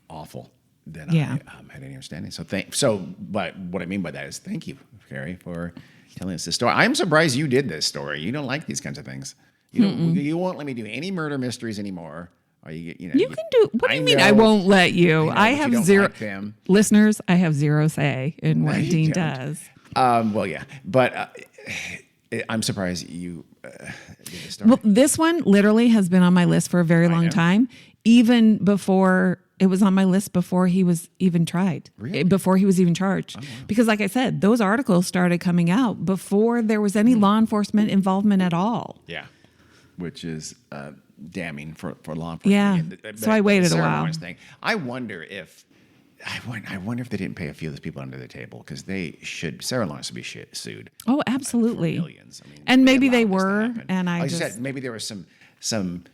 awful than I had any understanding. But what I mean by that is thank you, Carrie, for telling us this story. I'm surprised you did this story. You don't like these kinds of things. You won't let me do any murder mysteries anymore. Or you can do. What do you mean? I won't let you. I have zero listeners. I have zero say in what Dean does. Well, yeah, but I'm surprised you did this story. Well, this one literally has been on my list for a very long time, even before. It was on my list before he was even tried, before he was even charged. Oh, wow. Because like I said, those articles started coming out before there was any law enforcement involvement at all. Yeah, which is damning for law enforcement. Yeah, so I waited a while. I wonder if they didn't pay a few of those people under the table because Sarah Lawrence should be sued. Oh, absolutely. For millions. I mean, and maybe they were, and like you said, maybe there was some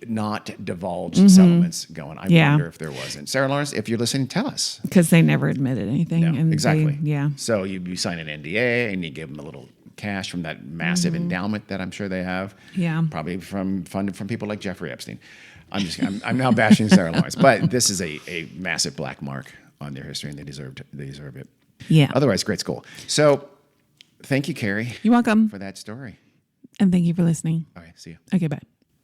not divulged settlements going. I wonder if there wasn't. Sarah Lawrence, if you're listening, tell us. Because they never admitted anything. No, and exactly. Yeah. So you sign an NDA and you give them a little cash from that massive endowment that I'm sure they have. Yeah. Probably funded from people like Jeffrey Epstein. I'm now bashing Sarah Lawrence, but this is a massive black mark on their history, and they deserve it. Yeah. Otherwise, great school. So, thank you, Carrie. You're welcome for that story. And thank you for listening. All right, see you. Okay, bye.